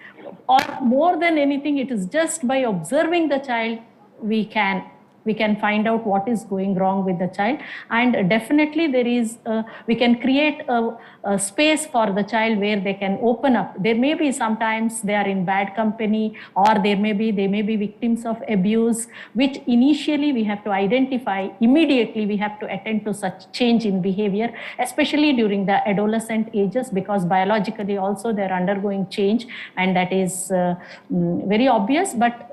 or more than anything, it is just by observing the child we can find out what is going wrong with the child. And definitely there is we can create a space for the child where they can open up. There may be sometimes they are in bad company, or they may be victims of abuse, which initially we have to identify. Immediately we have to attend to such change in behavior, especially during the adolescent ages, because biologically also they are undergoing change, and that is very obvious. But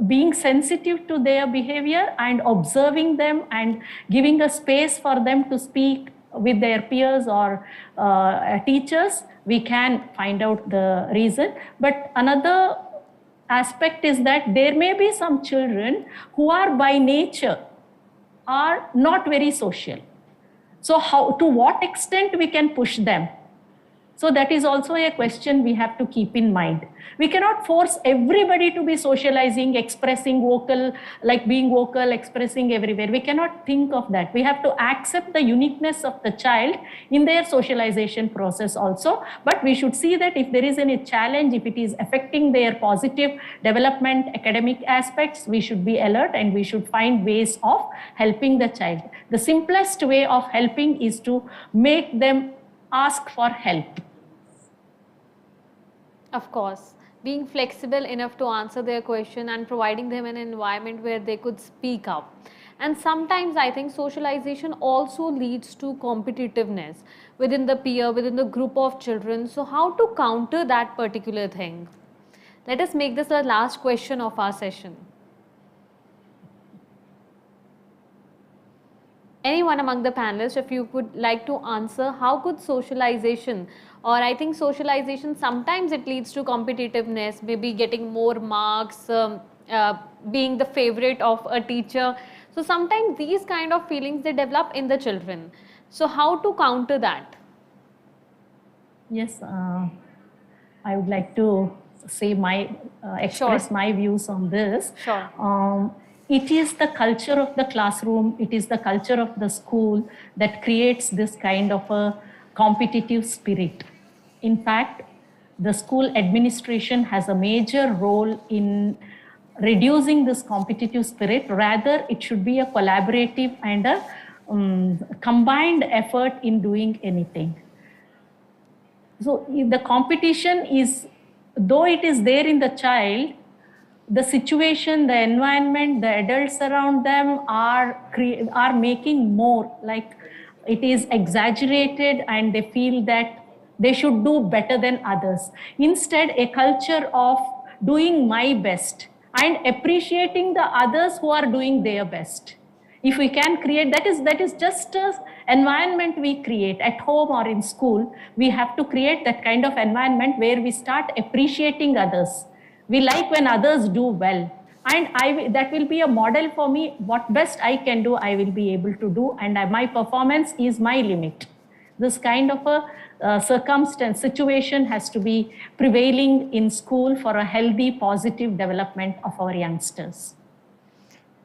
being sensitive to their behavior and observing them and giving a space for them to speak with their peers or teachers, we can find out the reason. But another aspect is that there may be some children who are by nature are not very social. So to what extent we can push them? So that is also a question we have to keep in mind. We cannot force everybody to be socializing, expressing vocal, like being vocal, expressing everywhere. We cannot think of that. We have to accept the uniqueness of the child in their socialization process also. But we should see that if there is any challenge, if it is affecting their positive development, academic aspects, we should be alert and we should find ways of helping the child. The simplest way of helping is to make them ask for help. Of course, being flexible enough to answer their question and providing them an environment where they could speak up. And sometimes I think socialization also leads to competitiveness within the peer, within the group of children. So how to counter that particular thing? Let us make this the last question of our session. Anyone among the panelists, if you would like to answer, how could socialization, or I think socialization sometimes it leads to competitiveness, maybe getting more marks, being the favorite of a teacher. So sometimes these kind of feelings they develop in the children. So how to counter that? Yes, I would like to say express Sure. my views on this. Sure. It is the culture of the classroom, it is the culture of the school that creates this kind of a competitive spirit. In fact, the school administration has a major role in reducing this competitive spirit. Rather, it should be a collaborative and a combined effort in doing anything. So the competition is, though it is there in the child, the situation, the environment, the adults around them are making more, like it is exaggerated and they feel that they should do better than others. Instead, a culture of doing my best and appreciating the others who are doing their best. If we can create, that is just an environment we create at home or in school. We have to create that kind of environment where we start appreciating others. We like when others do well, and that will be a model for me. What best I can do, I will be able to do, and my performance is my limit. This kind of a situation has to be prevailing in school for a healthy, positive development of our youngsters.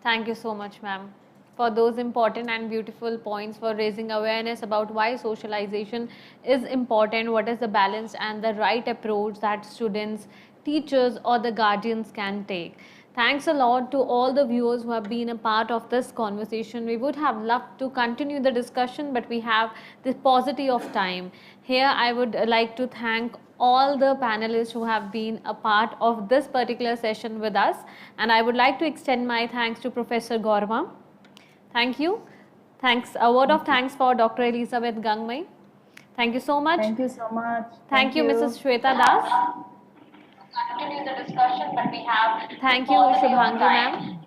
Thank you so much, ma'am, for those important and beautiful points, for raising awareness about why socialization is important, what is the balance and the right approach that students, teachers or the guardians can take. Thanks a lot to all the viewers who have been a part of this conversation. We would have loved to continue the discussion, but we have this paucity of time. Here I would like to thank all the panelists who have been a part of this particular session with us, and I would like to extend my thanks to Professor Gowramma. Thank you. Thanks. A word of thanks for Dr. Elizabeth Gangmei. Thank you so much. Thank you so much. Thank you, Mrs. Sweta Das. Continue the discussion, but we have. Thank you, Shubhangi ma'am.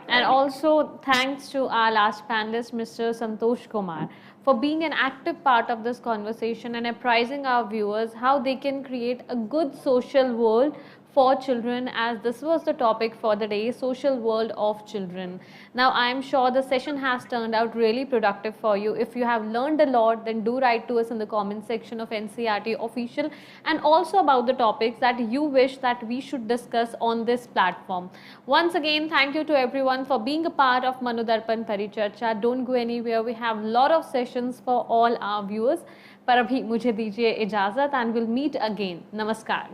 And also thanks to our last panelist, Mr. Santosh Kumar, for being an active part of this conversation and apprising our viewers how they can create a good social world for children, as this was the topic for the day, social world of children. Now I am sure the session has turned out really productive for you. If you have learned a lot, then do write to us in the comment section of NCERT official, and also about the topics that you wish that we should discuss on this platform. Once again, thank you to everyone for being a part of MANODARPAN Paricharcha. Don't go anywhere, we have a lot of sessions for all our viewers. पर अभी मुझे दीजिए इजाज़त, and we'll meet again. Namaskar.